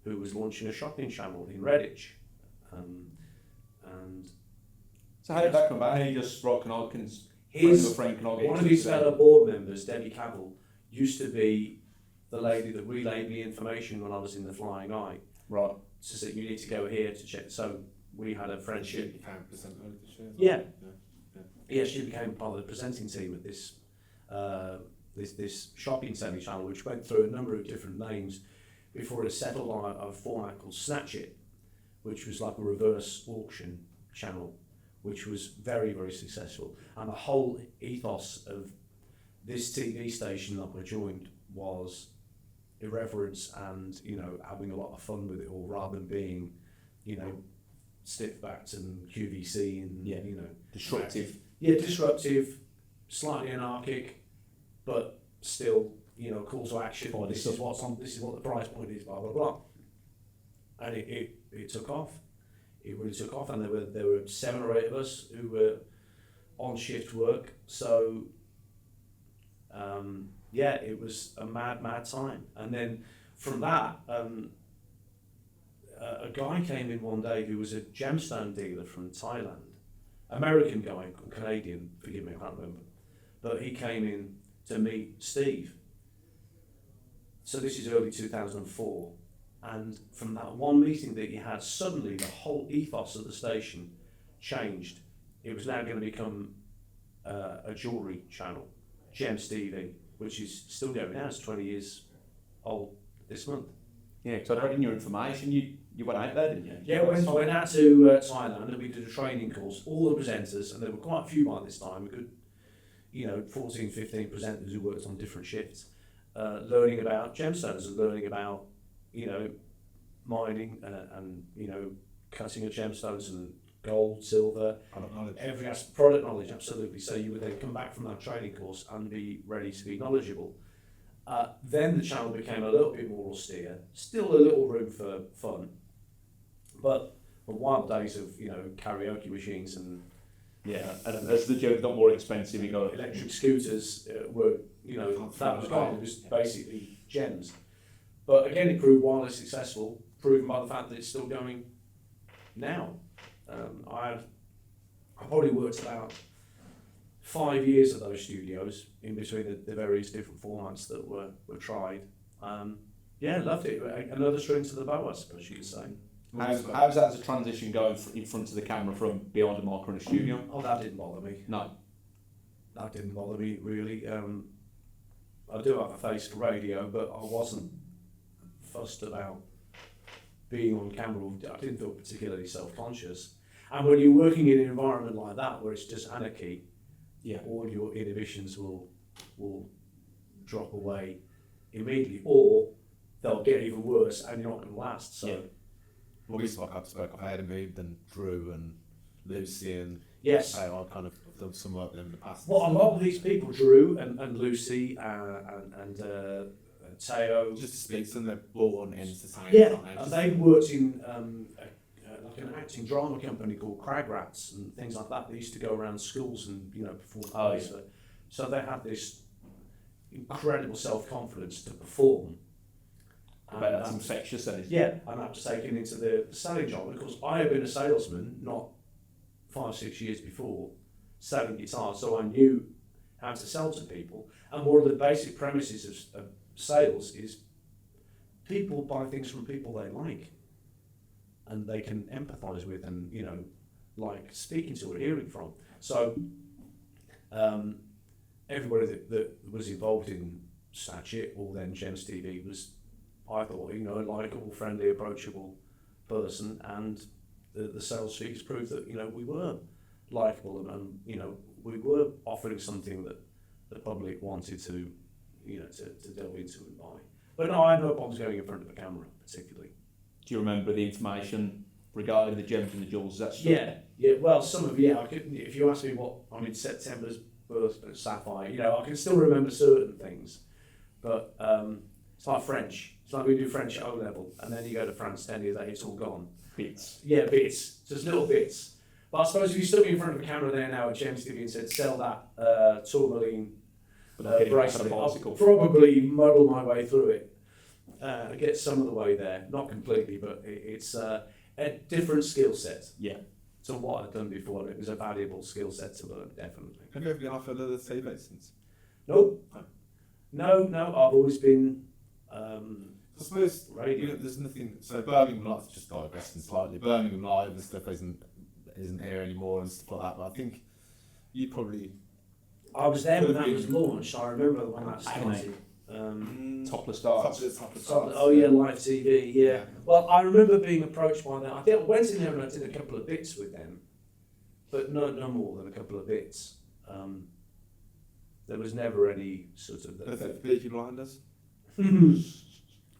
who was launching a shopping channel in Redditch. And so how did that come about? He just wrote Canogans. One of his fellow board members, Debbie Cavill, used to be the lady that relayed me information when I was in the Flying Eye. Right. So said you need to go here to check. So we had a friendship. Yeah. Yeah, she became part of the presenting team at this this shopping selling channel, which went through a number of different names before it settled on a format called Snatch It, which was like a reverse auction channel, which was very, very successful. And the whole ethos of this TV station that we joined was irreverence and, having a lot of fun with it all, rather than being, stiff-backed and QVC and, disruptive. Yeah, disruptive, slightly anarchic, but still, call to action. This is what's on. This is what the price point is. Blah blah blah. And it took off. It really took off, and there were 7 or 8 of us who were on shift work. So, it was a mad time. And then from that, a guy came in one day who was a gemstone dealer from Thailand. American guy, Canadian, forgive me, I can't remember. But he came in to meet Steve. So this is early 2004. And from that one meeting that he had, suddenly the whole ethos of the station changed. It was now going to become a jewellery channel, Gems TV, which is still going now. It's 20 years old this month. Yeah, because I read in your information, you went out there, didn't you? Yeah, I went out to Thailand and we did a training course. All the presenters, and there were quite a few by this time, a good 14, 15 presenters who worked on different shifts, learning about gemstones and learning about, mining and cutting of gemstones and gold, silver, Product knowledge. every product knowledge, absolutely. So you would then come back from that training course and be ready to be knowledgeable. Then the channel became a little bit more austere, still a little room for fun, but the wild days of karaoke machines and and as the joke got more expensive, you got electric scooters were that was gone. It was basically gems. But again, it proved wildly successful, proven by the fact that it's still going now. I probably worked about 5 years at those studios in between the various different formats that were tried. Loved it. Another string to the bow, I suppose you could say. How's that as a transition going in front of the camera from behind a mic in a studio? Oh, that didn't bother me. No. That didn't bother me, really. I do have a face for radio, but I wasn't fussed about being on camera. I didn't feel particularly self-conscious. And when you're working in an environment like that, where it's just anarchy, all your inhibitions will drop away immediately, or they'll get even worse, and you're not going to last. So, Well, we spoke. I had moved and Drew and Lucy and yes, I kind of done some work with them in the past. Well, a lot of these people, Drew and Lucy and Teo. Just to speak to them, they're born entertainers. Yeah, aren't they? and they worked in like an acting drama company called Crag Rats and things like that. They used to go around schools and perform plays. So they had this incredible self-confidence to perform. I bet that's infectious, then. Yeah, and that was taken into the selling job. Of course, I had been a salesman not 5-6 years before, selling guitars, so I knew how to sell to people. And one of the basic premises of sales is people buy things from people they like and they can empathise with and, like speaking to or hearing from. So everybody that was involved in Satchit or then Gems TV was, I thought, a likeable, friendly, approachable person, and the sales figures proved that, we were likeable and we were offering something that the public wanted to, to delve into and buy. But no, I had no problems going in front of a camera, particularly. Do you remember the information regarding the gems and the jewels? Is that stuff? Yeah. Well, some of I could. If you ask me what September's birth at Sapphire, I can still remember certain things, but it's like French. It's like we do French at O level, and then you go to France 10 years later, it's all gone. Bits. Yeah, bits. Just little bits. But I suppose if you stood me in front of a camera there now at James TV and said, sell that tourmaline bracelet, I'll probably muddle my way through it. I get some of the way there, not completely, but it's a different skill set. Yeah. To what I'd done before. It was a valuable skill set to learn, definitely. Have you ever been offered other TV license? No. I've always been. I suppose radio. There's nothing. So Birmingham Live, just digressing slightly. Birmingham Live and stuff isn't here anymore and stuff like that. But I think you probably. I was there when that was launched. I remember when that started. Topless Stars. Oh yeah, live TV. Yeah. Well, I remember being approached by them. I think I went in there and I did a couple of bits with them, but no more than a couple of bits. There was never any sort of. Peaky Blinders.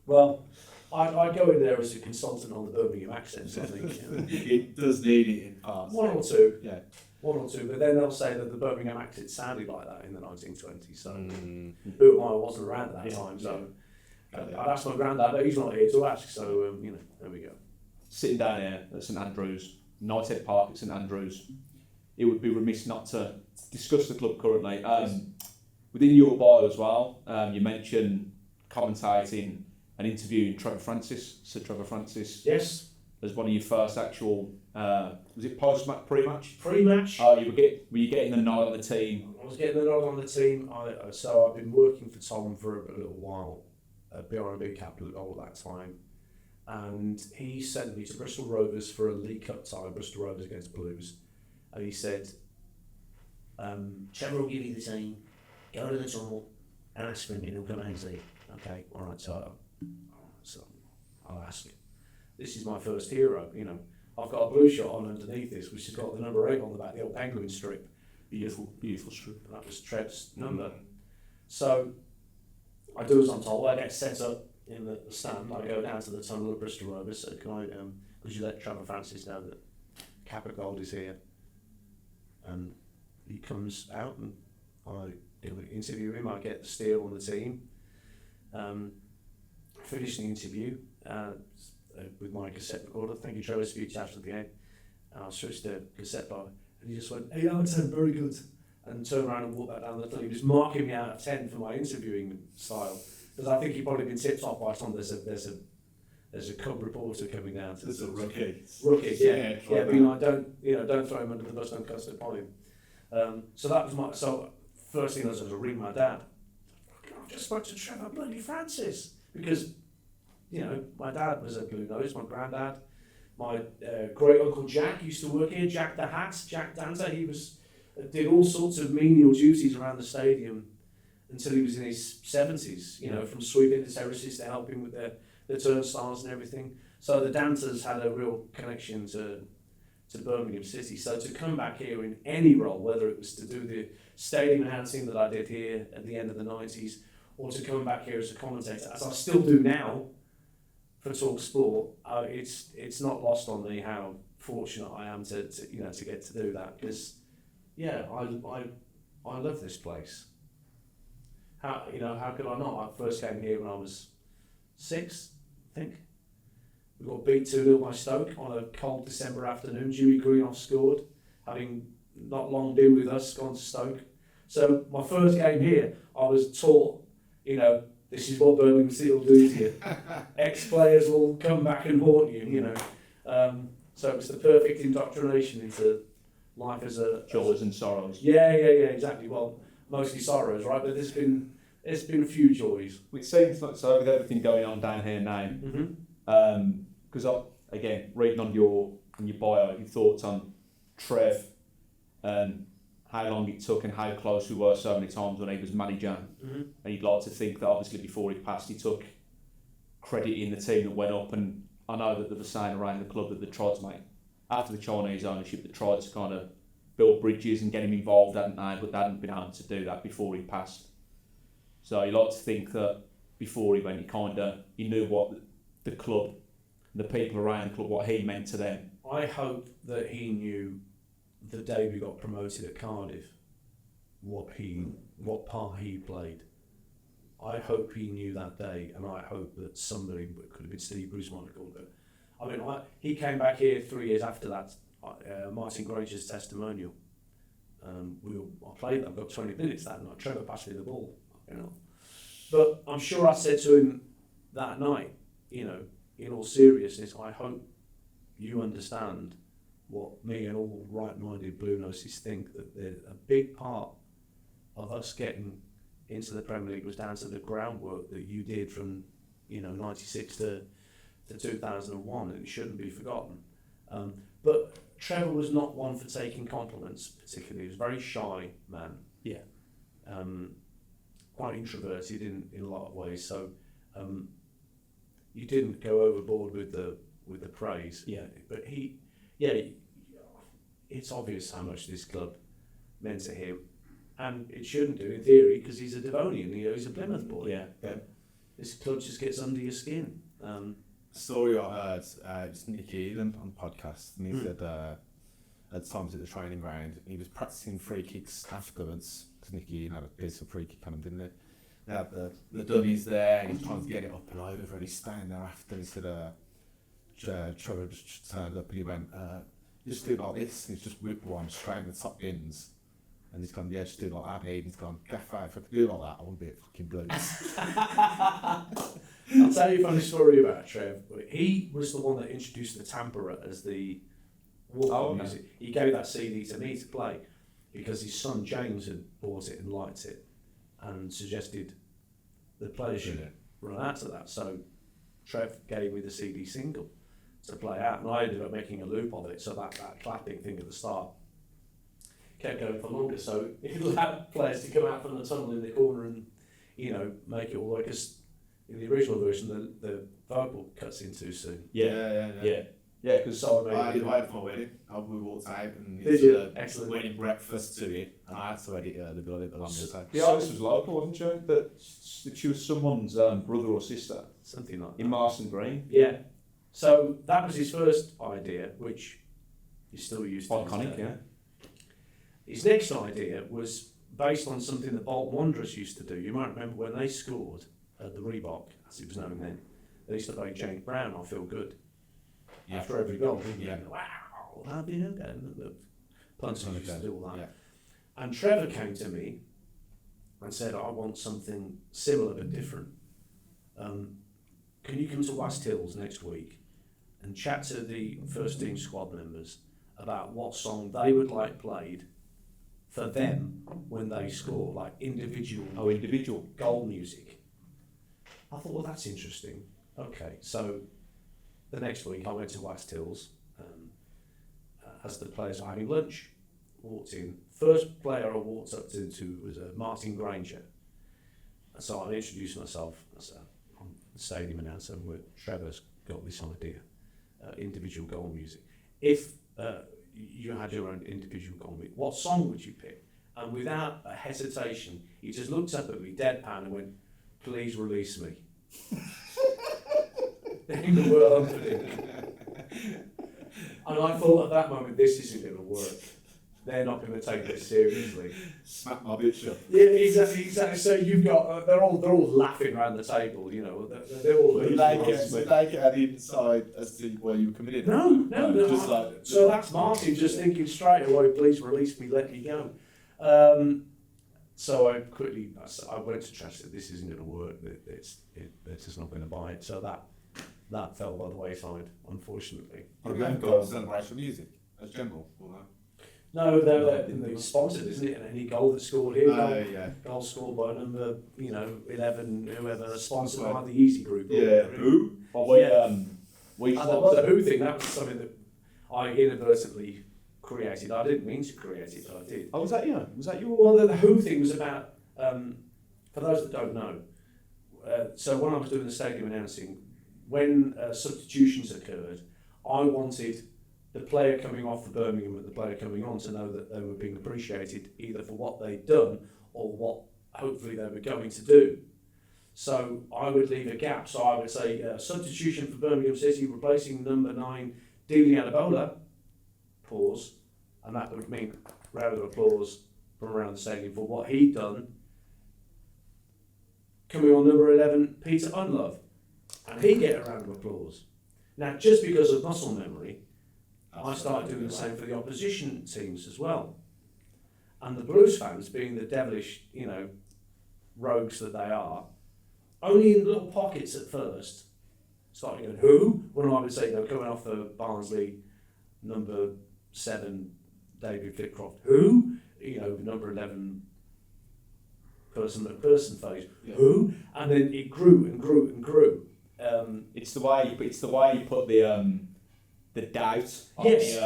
Well, I go in there as a consultant on the Birmingham accents. I think It does need it in parts. one or two. Yeah. One or two, but then they'll say that the Birmingham accent sounded like that in the 1920s. So, who am I? I wasn't around at that time. So, I'd ask my granddad, but he's not here to ask. So, there we go. Sitting down here at St Andrews, Knighthead Park at St Andrews, it would be remiss not to discuss the club currently. Within your bio as well, you mentioned commentating and interviewing Trevor Francis, Sir Trevor Francis. Yes. As one of your first actual, was it post-match, pre-match? Pre-match. Oh, were you getting the nod on the team? I was getting the nod on the team. So I've been working for Tom for a little while, BRMB captain all that time, and he sent me to Bristol Rovers for a League Cup tie, Bristol Rovers against Blues, and he said, Trevor will give you the team, go to the tunnel, and ask for him, and he'll come out and say, okay, all right, so I'll ask him. This is my first hero, I've got a blue shot on underneath this, which has got the number 8 on the back, the old penguin strip. Beautiful strip. And that was Trev's number. So I do as I'm told. I get set up in the stand. I go down to the tunnel of Bristol Rovers. So can I? Could you let Trevor Francis know that Capra Gold is here? And he comes out, and I interview him. I get the steer on the team. Finish the interview. With my cassette recorder. Thank you, Trevor, speech after the game. And I switched the cassette bar, and he just went, "Hey, Anton, very good," and turned around and walked back down the tunnel. He was marking me out of 10 for my interviewing style, because I think he'd probably been tipped off by Tom. There's a cub reporter coming down to There's a rookie. Yeah. But don't throw him under the bus, don't cuss upon him. So that was first thing I was to ring my dad. I've just spoke to Trevor bloody Francis, because. My dad was a Blue Nose, my granddad. My great uncle Jack used to work here, Jack the Hat, Jack Danter. He did all sorts of menial duties around the stadium until he was in his 70s, from sweeping the terraces to helping with the turnstiles and everything. So the Danters had a real connection to Birmingham City. So to come back here in any role, whether it was to do the stadium enhancing that I did here at the end of the 90s, or to come back here as a commentator, as I still do now, for talkSPORT, it's not lost on me how fortunate I am to get to do that, because I love this place. how could I not? I first came here when I was 6, I think. We got beat 2-0 by Stoke on a cold December afternoon. Jimmy Greenoff scored, having not long been with us, gone to Stoke. So my first game here, I was taught, this is what Birmingham City will do to you. Ex-players will come back and haunt you, So it was the perfect indoctrination into life as a... Joys and sorrows. Yeah, exactly. Well, mostly sorrows, right? But there's been a few joys. It seems like, so with everything going on down here now, because again, reading on your bio, your thoughts on Trev and how long it took and how close we were so many times when he was manager. And you'd like to think that obviously before he passed, he took credit in the team that went up, and I know that there was saying around the club that they tried to make, after the Chinese ownership, they tried to kind of build bridges and get him involved, hadn't they? But they hadn't been able to do that before he passed. So you like to think that before he went, he knew what the club, the people around the club, what he meant to them. I hope that he knew the day we got promoted at Cardiff what part he played. I hope he knew that day, and I hope that somebody, it could have been Steve Bruce, might have called it. I mean, he came back here 3 years after that, Martin Granger's testimonial. I played that, I got 20 minutes that night. Trevor passed me the ball, But I'm sure I said to him that night, in all seriousness, I hope you understand what me and all right-minded Blue Noses think, that a big part of us getting into the Premier League was down to the groundwork that you did from 96 to 2001, and it shouldn't be forgotten. But Trevor was not one for taking compliments particularly. He was a very shy man. Yeah. Quite introverted in a lot of ways. So you didn't go overboard with the praise. Yeah. But it's obvious how much this club meant to him, and it shouldn't do in theory because he's a Devonian. He's a Plymouth boy. Yeah. This club just gets under your skin. Story I heard, just Nicky Elam on the podcast, and he said at times at the training ground, he was practicing free kicks afterwards, because Nicky had a piece of free kick on him, didn't he? They had the dummies there, and he's trying to get it up and over, and he's standing there after, and he said, Trevor just turned up and he went, just do it like this, and he's just whipped one straight in the top bins. And he's gone, just do it like that, and he's gone, Gaffer, if I could do it like that, I wouldn't be at fucking Blues. I'll tell you a funny story about Trev. He was the one that introduced the Tampera as the walk-on music. He gave that CD to me to play because his son James had bought it and liked it and suggested the players should run out to that. So Trev gave me the CD single to play out, and I ended up making a loop of it, so that clapping thing at the start kept going for longer, so it allowed players to come out from the tunnel in the corner and make it all work. Because in the original version, the vocal cuts in too soon. Yeah. Because I did for my wedding. We walked out and did you? Excellent. wedding breakfast to it, and I had to edit a little bit longer. the artist was local, wasn't she? That she was someone's brother or sister Something like that. in Marston Green. Yeah. So that was his first idea, which he still used to. Iconic, yeah. His next idea was based on something that Bolton Wanderers used to do. You might remember when they scored at the Reebok, as it was known then, they used to play James Brown, I Feel Good, after every goal. Yeah. Wow, that'd be okay. The punters used to do all that. Yeah. And Trevor came to me and said, I want something similar but different. Can you come to West Hills next week and chat to the first team squad members about what song they would like played for them when they score, like individual goal music? I thought, well, that's interesting. Okay, so the next week I went to West Hills as the players were having lunch, walked in. First player I walked up to was Martin Granger. So I introduced myself. I said, I'm the stadium announcer, and Trevor's got this idea, individual goal music. If you had your own individual goal music, what song would you pick? And without a hesitation, he just looked up at me, deadpan, and went, please release me. In the world. And I thought at that moment, this isn't going to work. they're not going to take this seriously. Smack my bitch up. Yeah, exactly. So you've got they're all laughing around the table. You know, they're all. Did they get any insight as to where you were coming in? No. Just like, so that's Martin just thinking straight away. Please release me. Let me go. So I went to Chester. This isn't going to work. They're just not going to buy it. So that fell by the wayside, unfortunately. Are they got celebration music as general? Or no? No, they're sponsored, isn't it? And any goal that's scored here, goal scored by number 11, whoever, sponsored by the Easy Group. Yeah. Who? We the Who thing. That was something that I inadvertently created. I didn't mean to create it, but I did. Oh, was that you? Was that you? Well, the Who thing was about. For those that don't know, so when I was doing the stadium announcing, when substitutions occurred, I wanted the player coming off for Birmingham and the player coming on to know that they were being appreciated either for what they'd done or what hopefully they were going to do. So I would leave a gap. So I would say substitution for Birmingham City, replacing number 9, Dealing Adabola, pause, and that would mean round of applause from around the stadium for what he'd done. Coming on number 11, Peter Unlove, and he'd get a round of applause. Now, just because of muscle memory, I started doing the same for the opposition teams as well. And the Blues fans, being the devilish, rogues that they are, only in little pockets at first, started going, who? When I would say, coming off for Barnsley, number 7, David Flitcroft, who? Number 11, person phase, who? And then it grew and grew and grew. It's the way you put the doubt. Yes. I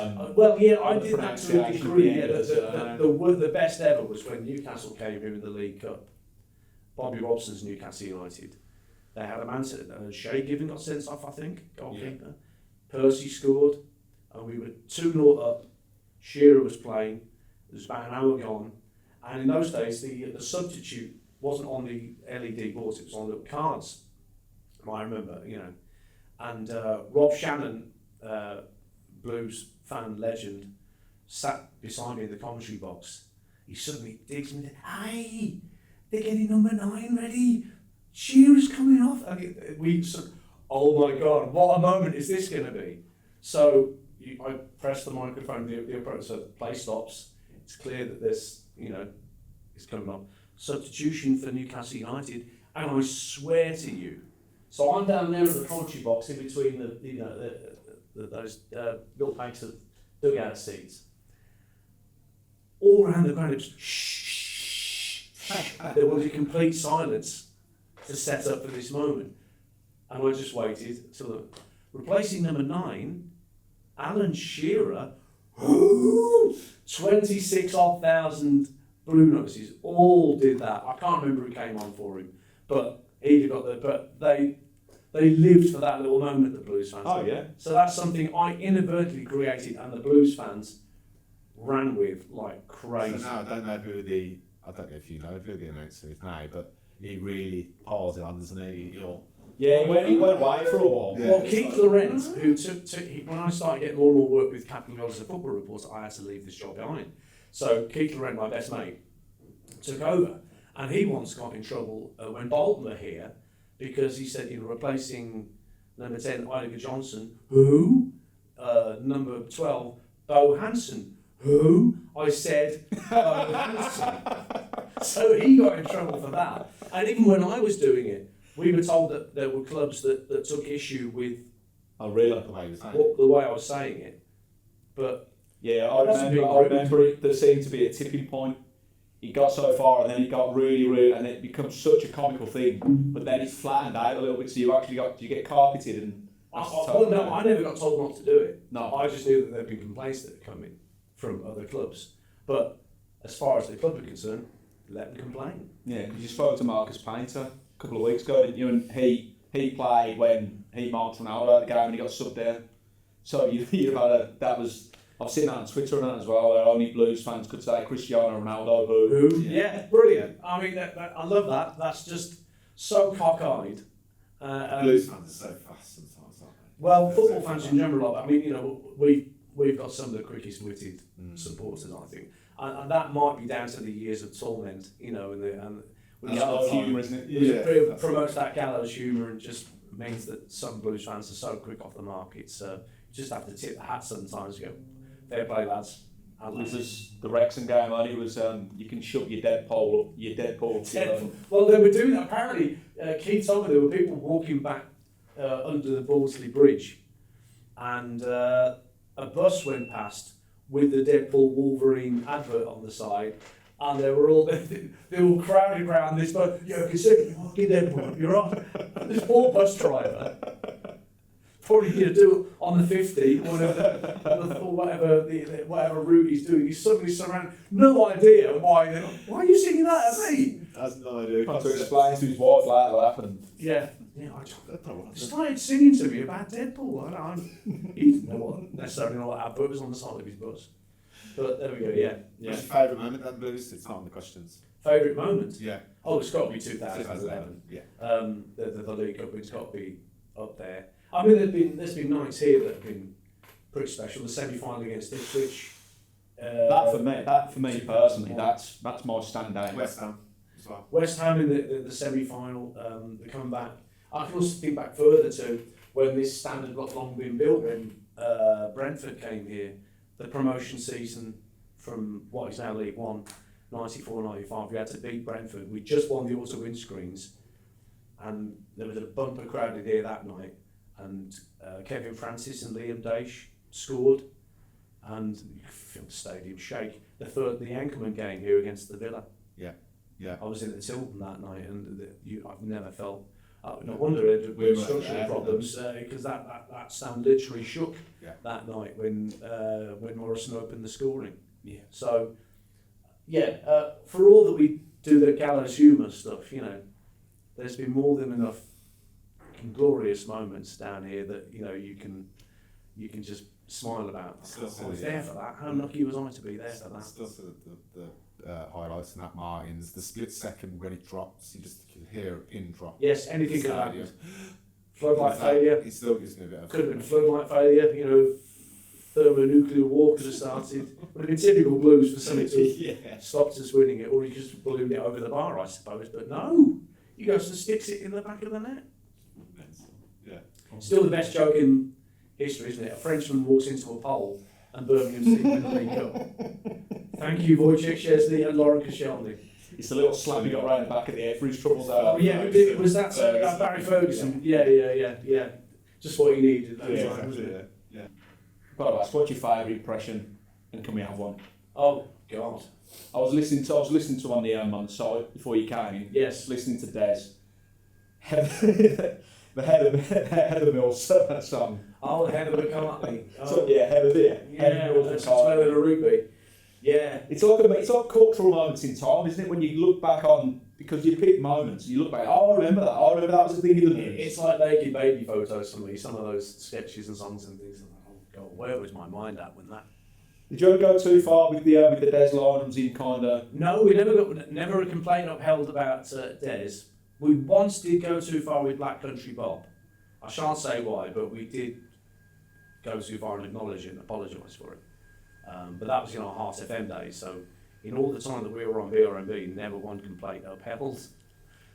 did that to a degree. The best ever was when Newcastle came here in the League Cup. Bobby Robson's Newcastle United. They had a man, Shay Given got sent off, I think, goalkeeper. Yeah. Percy scored, and we were 2-0 up. Shearer was playing. There was about an hour gone, and in those days the substitute wasn't on the LED boards; it was on little cards. I remember, and Rob Shannon. Blues fan legend, sat beside me in the commentary box. He suddenly digs me. Hey, they're getting number 9 ready. Shearer's coming off. And oh my God, what a moment is this going to be? So I press the microphone. The approach, so play stops. It's clear that this, is coming up. Substitution for Newcastle United, and I swear to you. So I'm down there in the commentary box in between those little banks of dugout seats. All around the ground, it was shh. There was a complete silence to set up for this moment. And I just waited till replacing number 9, Alan Shearer, 26,000 Blue Noses, all did that. I can't remember who came on for him, but he got there. But they lived for that little moment, the Blues fans. Oh, yeah. So that's something I inadvertently created, and the Blues fans ran with like crazy. So now I don't know if you know who the announcer is now, but he really piles it on, doesn't he? He went away for a while. Yeah. Well, Keith Laurent, who when I started getting more and more work with Captain Gold as a football reporter, I had to leave this job behind. So Keith Laurent, my best mate, took over, and he once got in trouble when Bolton were here, because he said, replacing number 10, Idager Johnson, who? Number 12, Bo Hansen, who? I said, Bo Hansen. So he got in trouble for that. And even when I was doing it, we were told that there were clubs that took issue with the way I was saying it. But yeah, I remember it. There seemed to be a tipping point. It got so far, and then it got really, and it becomes such a comical thing. But then it's flattened out a little bit, so you get carpeted. And I never got told not to do it. No, I just knew that there'd been complaints that had come in from other clubs. But as far as the club are concerned, let them complain. Yeah, because you spoke to Marcus Painter a couple of weeks ago, didn't you? And he played when he marked Ronaldo out of the game, and he got subbed there. So you hear about that was. I've seen that on Twitter and that as well, where only Blues fans could say Cristiano Ronaldo, who. Yeah, brilliant. I mean, I love that. That's just so cockeyed. Blues fans are so fast sometimes, aren't they? Well, football fans in general, I mean, we've got some of the quickest witted supporters, I think, and that might be down to the years of torment, you know, and That's gallows humour, isn't it? it promotes that gallows humour and just means that some blues fans are so quick off the mark. It's you just have to tip the hat sometimes. And go, fair play, lads. And this is the Wrexham game, and it was you can shut your dead pole up. Well, they were doing that. Apparently, Keith told me there were people walking back under the Bordesley Bridge, and a bus went past with the Deadpool Wolverine advert on the side, and they were all crowded around this bus. Yeah, can see you fucking Deadpool, you're on. This poor bus driver. Probably going to do it on the 50 or whatever route he's doing. He's suddenly surrounded. No idea why. Why are you singing that at me? That's no idea. Trying to explain to his wife like what happened. Yeah. I started singing to me about Deadpool. He didn't know necessarily know what advert was on the side of his bus. But there we go. Yeah. What's your favourite moment then, Blues? It's not on the questions. Favourite moment? Yeah. Oh, it's got to be 2011. Yeah. The League Cup. It's got to be up there. I mean, there's been nights here that have been pretty special. The semi-final against Ipswich. That for me personally, that's my standout. West Ham as well. West Ham in the semi-final, the comeback. I can also think back further to when this stand had not long been built when Brentford came here. The promotion season from what is now League One, 94-95, we had to beat Brentford. We just won the auto windscreens, and there was a bumper crowded here that night. And Kevin Francis and Liam Daish scored, and you feel the stadium shake. The Anchorman game here against the Villa. Yeah. I was in the Tilton that night, and I've never felt. No wonder we had structural problems because that stand literally shook that night when Morrison opened the scoring. Yeah. So, for all that we do the gallows humour stuff, you know, there's been more than enough glorious moments down here that you can just smile about. I was there for that. How lucky was I to be there for that? Still the highlights in that Martins, the split second when it drops, you can hear a pin drop. Yes, anything could happen. Floodlight failure. It still gives me a bit of. Could have been floodlight failure. Thermonuclear war could have started. Would have been typical Blues for something to stopped us winning it, or you just ballooned it over the bar, I suppose. But no, he goes and sticks it in the back of the net. Yeah. Still the best joke in history, isn't it? A Frenchman walks into a pole and Birmingham City win the League Cup. Thank you, Wojciech Szczesny and Lauren Koscielny. It's a little slap he got round the back of the head for his troubles. Oh yeah, was that Barry Ferguson? Yeah. Just what he needed. Yeah. Got to ask, what's your favourite impression, and can we have one? Oh God. I was listening to on the site before you came in. Yes. Listening to Des. The head of the Mills song. Oh, the head of McCartney. So, head of the Mills McCartney. A rupee. Yeah. It's like cultural moments in time, isn't it? When you look back on, because you pick moments, you look back, I remember that was the thing in the news. It's like naked baby photos for me, some of those sketches and songs and things. Oh God, where was my mind at when that? Did you ever go too far with the Des lines in kind of? No, we never a complaint upheld about Des. We once did go too far with Black Country Bob. I shan't say why, but we did go too far and acknowledge it and apologise for it. But that was our Heart FM days, so in all the time that we were on BRMB, never one complaint upheld.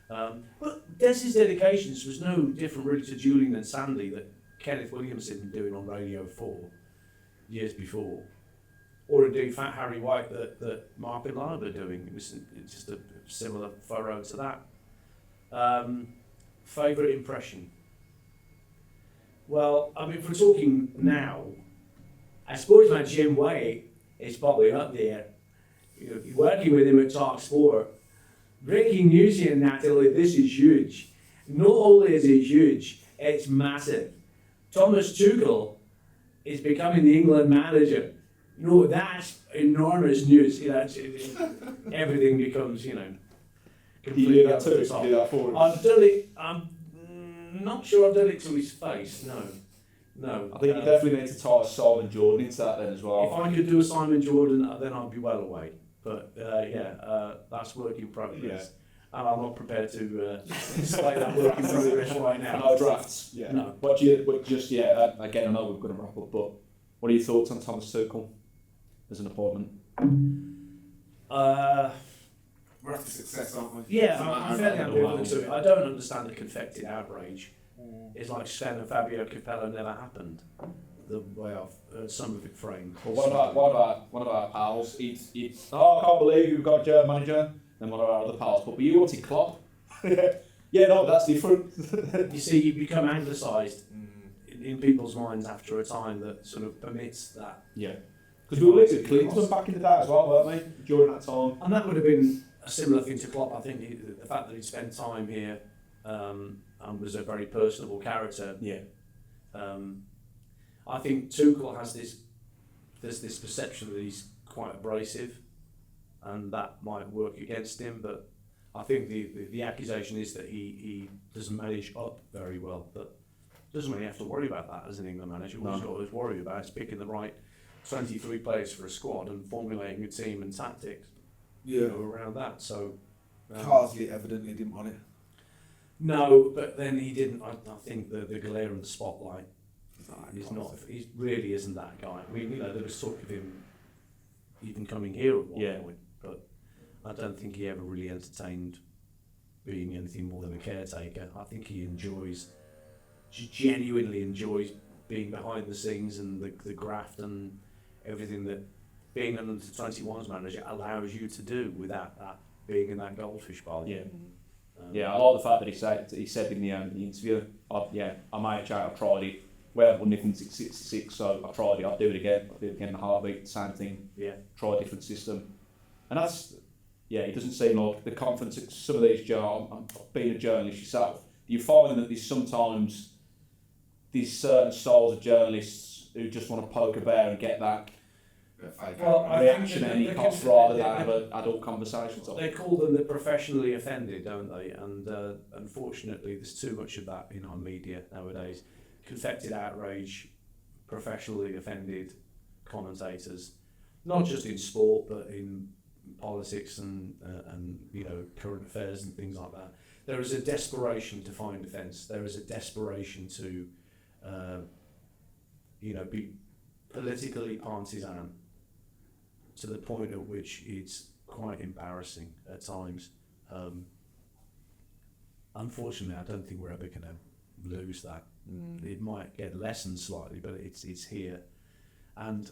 But Des's dedications was no different really to Julian and Sandy that Kenneth Williams had been doing on Radio 4 years before. Or indeed Fat Harry White that Mark and Lyle were doing. It's just a similar furrow to that. Favourite impression? Well, I mean, if we're talking now, I suppose my Jim Way is probably up there. You're working with him at talkSPORT. Breaking news here, Natalie, this is huge. Not only is it huge, it's massive. Thomas Tuchel is becoming the England manager. That's enormous news. Everything becomes, completely up to the top. I've done it. I'm not sure I've done it to his face. No. I think you definitely need to tie Simon Jordan into that then as well. If I could do a Simon Jordan, then I'd be well away. But that's work in progress. Yeah. And I'm not prepared to display that work in progress right now. No drafts. Yeah. No. But again, I know we're going to wrap up, but What are your thoughts on Thomas Tuchel as an appointment? We're after success, aren't we? Yeah, I'm fairly ambivalent to it. I don't understand the confected outrage. It's like Sven and Fabio Capello never happened. The way I've heard some of it framed. Well, what about one of our pals? It's I can't believe you've got a German manager. And one of our other pals, but you wanted Klopp. Yeah, no, that's different. You see, you become anglicised in people's minds after a time that sort of permits that. Yeah. Because we were linked with Clinton back in the day as well, weren't we? During that time. And that would have been a similar thing to Klopp. I think the fact that he'd spent time here and was a very personable character. Yeah. I think Tuchel has this perception that he's quite abrasive, and that might work against him. But I think the accusation is that he doesn't manage up very well. But doesn't really have to worry about that as an England manager. All he's got to worry about is picking the right 23 players for a squad and formulating a team and tactics. Yeah. Around that. So Carsley evidently didn't want it. no, but then he didn't. I think the glare and the spotlight. He's not. He really isn't that guy. I mean, there was talk of him even coming here at one point, but I don't think he ever really entertained being anything more than a caretaker. I think he genuinely enjoys being behind the scenes and the graft and everything that being an under-21s manager allows you to do without that being in that goldfish bowl. Yeah. Yeah, I like the fact that he said in the interview, I made a change, I tried it. We haven't won anything since 66, so I tried it, I'll do it again. I'll do it again in a heartbeat, same thing. Yeah. Try a different system. And that's, it doesn't seem like the confidence that some of these being a journalist yourself, you find that there's sometimes these certain styles of journalists who just want to poke a bear and get that reaction at any cost rather than have an adult conversation. They call them the professionally offended, don't they? And unfortunately, there's too much of that in our media nowadays. Confected outrage, professionally offended commentators, not just in sport but in politics and current affairs and things like that. There is a desperation to find defence. There is a desperation to be politically partisan to the point at which it's quite embarrassing at times. Unfortunately, I don't think we're ever going to lose that. It might get lessened slightly, but it's here, and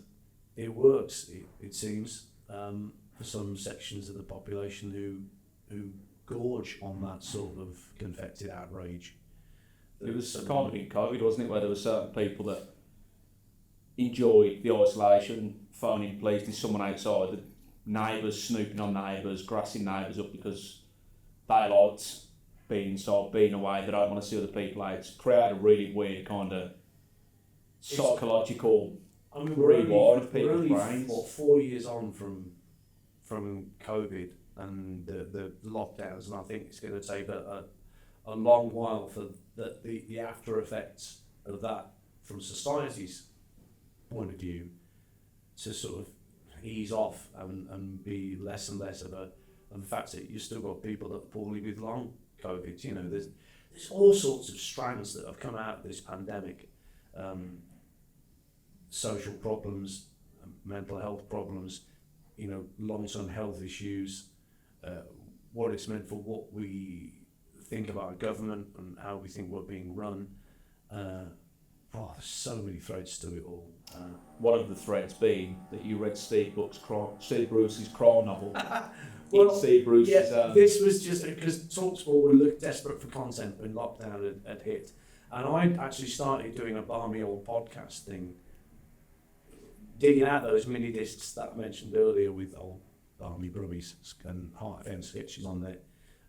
it works. It seems for some sections of the population who gorge on that sort of confected outrage. It was kind of in COVID, wasn't it, where there were certain people that enjoyed the isolation, phoning police, there's someone outside, the neighbours snooping on neighbours, grassing neighbours up because they liked being inside, being away, they don't want to see other people out. It's created a really weird kind of psychological rewire of people's brains. 4 years on from COVID and the lockdowns, and I think it's going to take a long while for the after effects of that from society's point of view to sort of ease off and be less and less of and the fact that you've still got people that are poorly with long COVID. There's all sorts of strands that have come out of this pandemic. Social problems, mental health problems, long-term health issues, what it's meant for what we think of our government and how we think we're being run. There's so many threads to it all. One of the threads being that you read Steve Bruce's crime novel. Well, Steve Bruce's, this was just because talkSPORT would look desperate for content when lockdown had hit. And I actually started doing a balmy old podcast thing, digging out those mini discs that I mentioned earlier with old balmy Brummies and Heart FM sketches on there,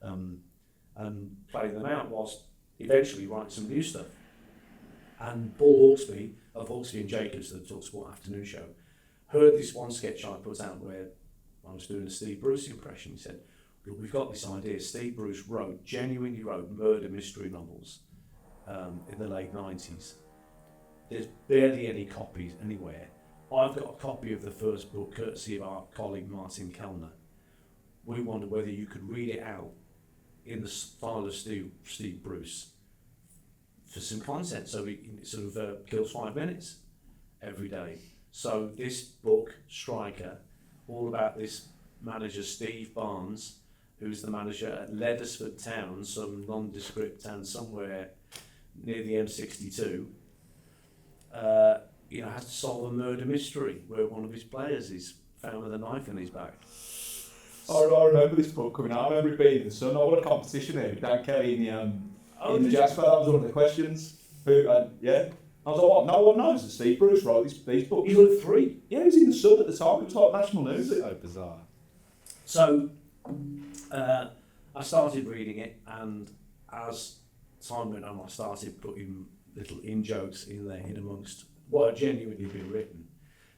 and playing them out whilst eventually writing some new stuff. And Paul Hawksby of Hawksby and Jacobs, the talkSPORT afternoon show, heard this one sketch I put out where I was doing a Steve Bruce impression. He said, "Look, we've got this idea. Steve Bruce genuinely wrote murder mystery novels in the late 90s. There's barely any copies anywhere. I've got a copy of the first book, courtesy of our colleague Martin Kellner. We wondered whether you could read it out in the style of Steve Bruce for some content, so it sort of kills 5 minutes." every day. So this book, Striker, all about this manager Steve Barnes, who's the manager at Leddersford Town, some nondescript town somewhere near the M62, has to solve a murder mystery where one of his players is found with a knife in his back. I remember this book coming out. I remember it being in the Sun. I won a competition here with Dan Kelly in the Jasper. That was one of the questions. I was like, what? No one knows that Steve Bruce wrote these books. He wrote 3. Yeah, he was in the Sun at the time. It was like national news. So bizarre. So I started reading it, and as time went on, I started putting little in-jokes in there in amongst what had genuinely been written.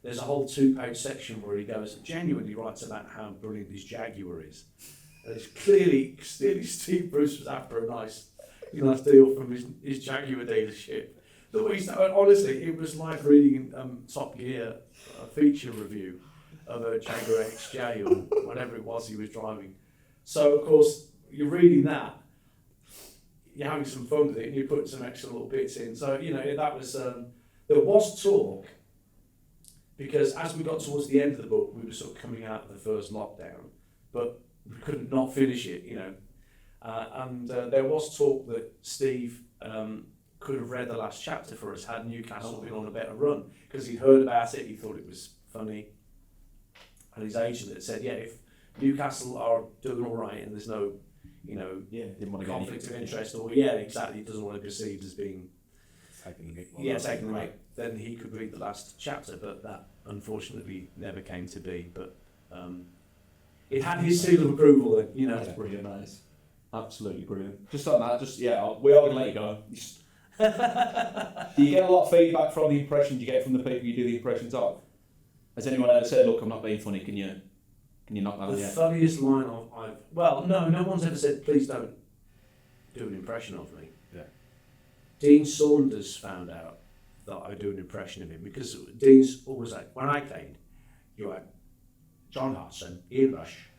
There's a whole 2-page section where he genuinely writes about how brilliant his Jaguar is. And it's clearly Steve Bruce was after a nice deal from his Jaguar dealership. Honestly, it was like reading Top Gear, a feature review of a Jaguar XJ or whatever it was he was driving. So, of course, you're reading that, you're having some fun with it, and you put some extra little bits in. So, that was, there was talk, because as we got towards the end of the book, we were sort of coming out of the first lockdown, but we couldn't not finish it, and there was talk that Steve could have read the last chapter for us had Newcastle been on a better run, because he'd heard about it, he thought it was funny, and his agent had said, if Newcastle are doing all right and there's no, didn't want to conflict of interest, or he doesn't want to be perceived as being taking the mick, then he could read the last chapter, but that unfortunately never came to be. But it had his seal of approval, then, That's brilliant, nice. Absolutely brilliant. Just on that, we are going to let you go. Do you get a lot of feedback from the impressions you get from the people you do the impressions of? Has anyone ever said, look, I'm not being funny, can you knock that out? The funniest line no one's ever said, please don't do an impression of me. Yeah. Dean Saunders found out that I do an impression of him, because Dean's always like, when I played, you had John Hodgson, Ian Rush,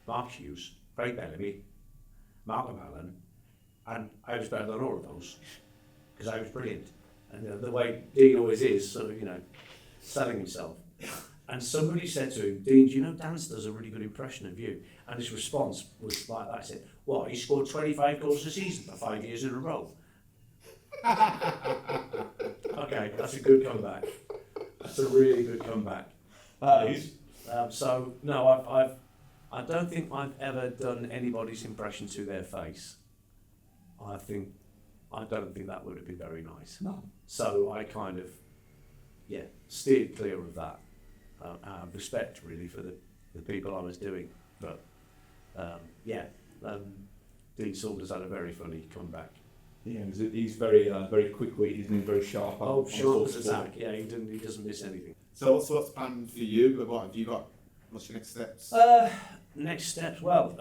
Mark Hughes, Craig Bellamy, Malcolm Allen, and I was better than all of those, because I was brilliant. And the way Dean always is, sort of, selling himself. And somebody said to him, Dean, do you know Dan does a really good impression of you? And his response was like that. I said, what, he scored 25 goals a season for 5 years in a row? Okay, that's a good comeback. That's a really good comeback. That is. So, no, I don't think I've ever done anybody's impression to their face. I don't think that would have been very nice. No. So I kind of, steered clear of that. Out of respect, really, for the people I was doing. But, Dean Saunders had a very funny comeback. Yeah, he's very very quick-witted, isn't he? Very sharp. Sharp as a tack. Yeah, he doesn't miss anything. So what's planned for you? What have you got? What's your next steps? Next steps, well,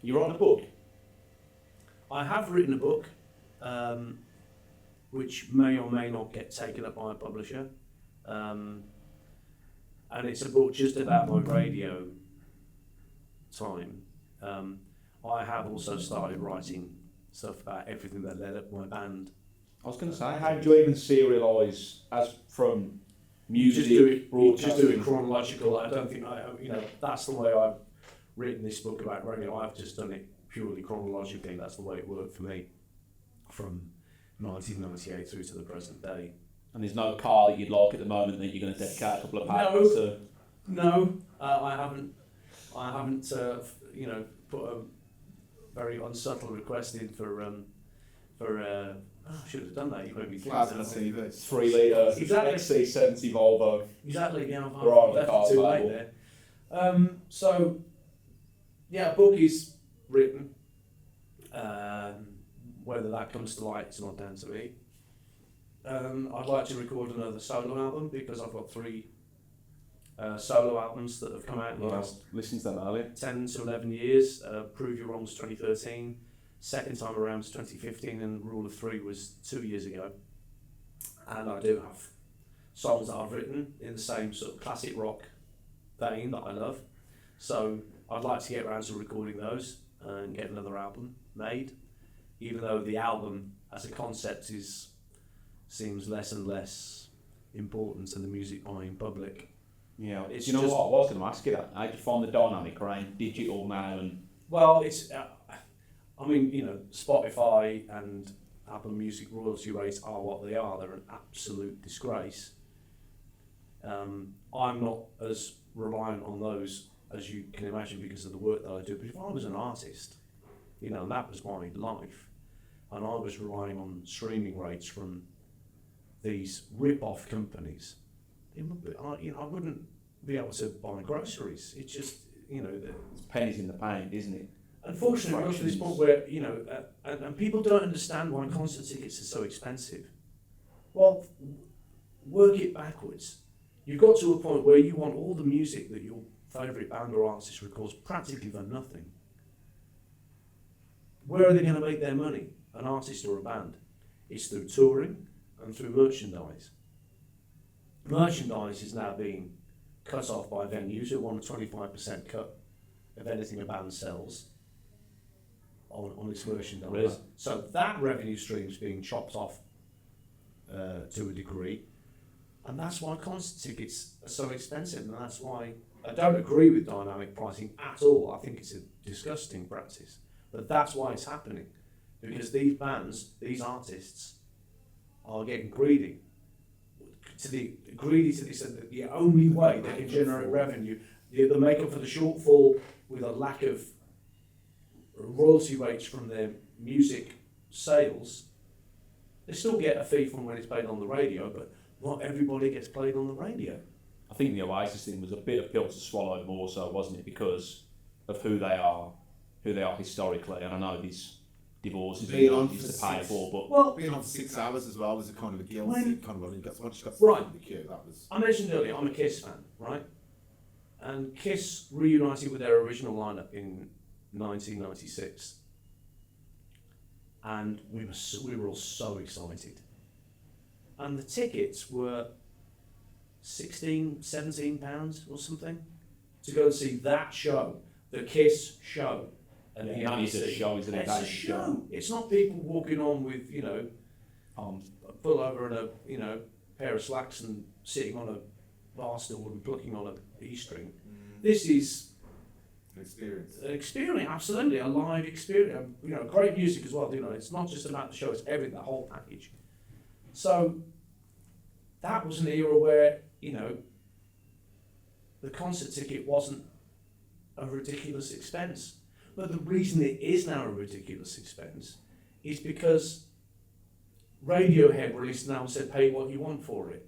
You're on a book? I have written a book, which may or may not get taken up by a publisher. And it's a book just about my radio time. I have also started writing stuff about everything that led up my band. I was going to say, how do you even serialise as from music? Just do it chronological. I don't think that's the way I've written this book about radio. I've just done it purely chronologically. That's the way it worked for me from 1998 through to the present day. And there's no car that you'd like at the moment that you're going to dedicate a couple of pages to? No, I haven't. Put a very unsubtle request in for. I should have done that. You made me think. 3 litre XC70 Volvo. Exactly. Yeah, I've Right, left it too late there. So, a book is written. Whether that comes to light is not down to me. I'd like to record another solo album, because I've got 3 solo albums that have come out in the last listened to them earlier. 10 to 11 years. Prove You Wrong was 2013, second time around was 2015, and Rule of 3 was 2 years ago. And I do have songs that I've written in the same sort of classic rock vein that I love. So I'd like to get around to recording those and get another album made, even though the album as a concept seems less and less important to the music buying public. Yeah, It's you know just- what? I was going to ask you that. How do you find the dynamic around digital now? And Well, it's, I mean, Spotify and Apple Music royalty rates are what they are. They're an absolute disgrace. I'm not as reliant on those as you can imagine because of the work that I do. But if I was an artist, and that was my life, and I was relying on streaming rates from these rip-off companies, I wouldn't be able to buy groceries. It's just, it's pennies in the pound, isn't it? unfortunately, we're to this point where, and people don't understand why concert tickets are so expensive. Well, work it backwards. You've got to a point where you want all the music that your favourite band or artist records practically for nothing. Where are they going to make their money, an artist or a band? It's through touring and through merchandise. Merchandise is now being cut off by venues who want a 25% cut of anything a band sells on its merchandise. Really? So that revenue stream is being chopped off to a degree, and that's why concert tickets are so expensive, and that's why I don't agree with dynamic pricing at all. I think it's a disgusting practice, but that's why it's happening, because these bands, these artists, are getting greedy. To the extent that the only way they can generate revenue, the make up for the shortfall with a lack of royalty rates from their music sales, they still get a fee from when it's played on the radio, but not everybody gets played on the radio. I think the Oasis thing was a bit of pill to swallow more so, wasn't it? Because of who they are historically. And I know these divorces Being and on what for to pay for, but Well, Being on for 6 hours as well was a kind of a guilty once you got Right. to the queue, that was... I mentioned earlier, I'm a Kiss fan, right? And Kiss reunited with their original lineup in 1996. And we were all so excited. And the tickets were £16-17 or something to go and see that show, the Kiss show. And the that is a NBC. show, isn't it? It's That a is show. It's not people walking on with, a pullover and a pair of slacks and sitting on a bar stool and plucking on a E string. This is An experience. an experience, absolutely, a live experience. Great music as well. It's not just about the show; it's everything, the whole package. So that was an era where the concert ticket wasn't a ridiculous expense. But the reason it is now a ridiculous expense is because Radiohead released an album and said, pay what you want for it.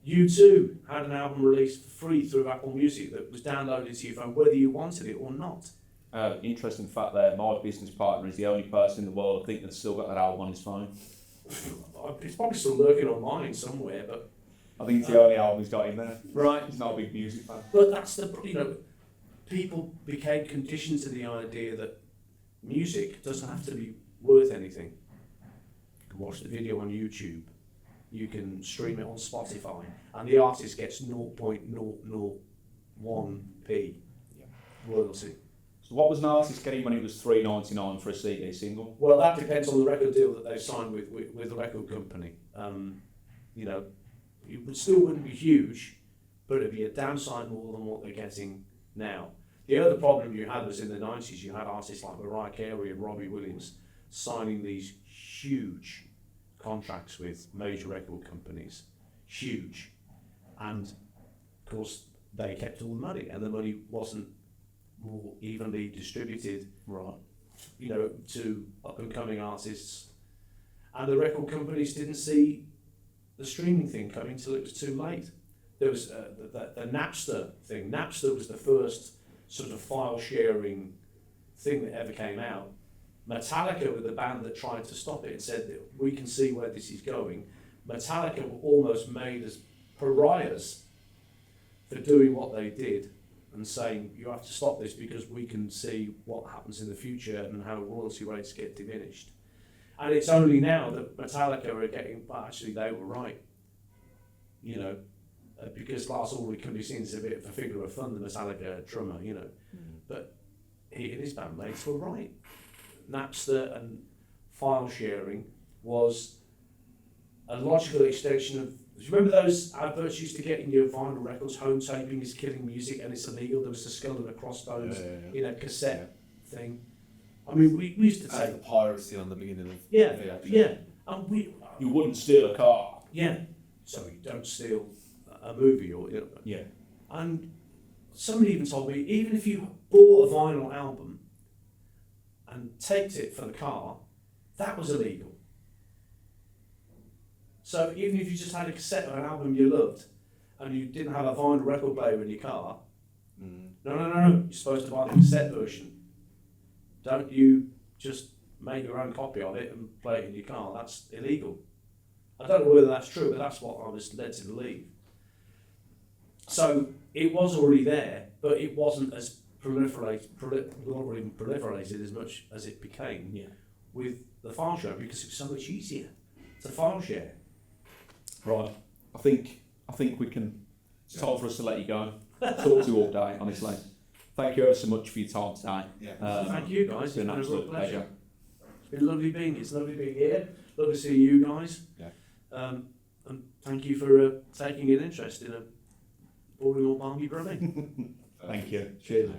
U2 had an album released for free through Apple Music that was downloaded to your phone whether you wanted it or not. interesting fact there, my business partner is the only person in the world I think that's still got that album on his phone. It's probably still lurking on mine somewhere, but... I think it's the only album he's got in there. Right. He's not a big music fan. But that's people became conditioned to the idea that music doesn't have to be worth anything. You can watch the video on YouTube, you can stream it on Spotify, and the artist gets 0.001p royalty. So what was an artist getting when it was $3.99 for a CD single? Well, that depends on the record deal that they've signed with the record company. It still wouldn't be huge, but it'd be a damn sight more than what they're getting now. The other problem you had was in the 90s, you had artists like Mariah Carey and Robbie Williams signing these huge contracts with major record companies. Huge. And, of course, they kept all the money, and the money wasn't more evenly distributed, Right. to up-and-coming artists. And the record companies didn't see the streaming thing coming till it was too late. There was the Napster thing. Napster was the first sort of file-sharing thing that ever came out. Metallica were the band that tried to stop it and said that we can see where this is going. Metallica were almost made as pariahs for doing what they did and saying you have to stop this because we can see what happens in the future and how royalty rates get diminished. And it's only now that Metallica are getting, well, actually they were right. Because Lars Ulrich can be seen as a bit of a figure of fun, the Metallica drummer, But he and his bandmates were right. Napster and file sharing was a logical extension of Do you remember those adverts you used to get in your vinyl records? Home taping is killing music and it's illegal. There was a skull and a crossbones in a cassette thing. I mean, we used to take the piracy on the beginning of yeah, and You wouldn't steal a car. yeah. So you don't steal a movie or Yeah. And somebody even told me, even if you bought a vinyl album and taped it for the car, that was illegal. So even if you just had a cassette of an album you loved and you didn't have a vinyl record player in your car, no, you're supposed to buy the cassette version. Don't you just make your own copy of it and play it in your car. That's illegal. I don't know whether that's true, but that's what I was led to believe. So it was already there, but it wasn't as proliferated as much as it became with the file share, because it was so much easier to file share. Right. I think we can. It's time for us to let you go. Talk to you all day, honestly. Thank you ever so much for your time today. Thank you guys. It's been an absolute pleasure. It's been lovely being here. Lovely to see you guys. And thank you for taking an interest in a boring old Barmy Brummie. Thank you. Cheers.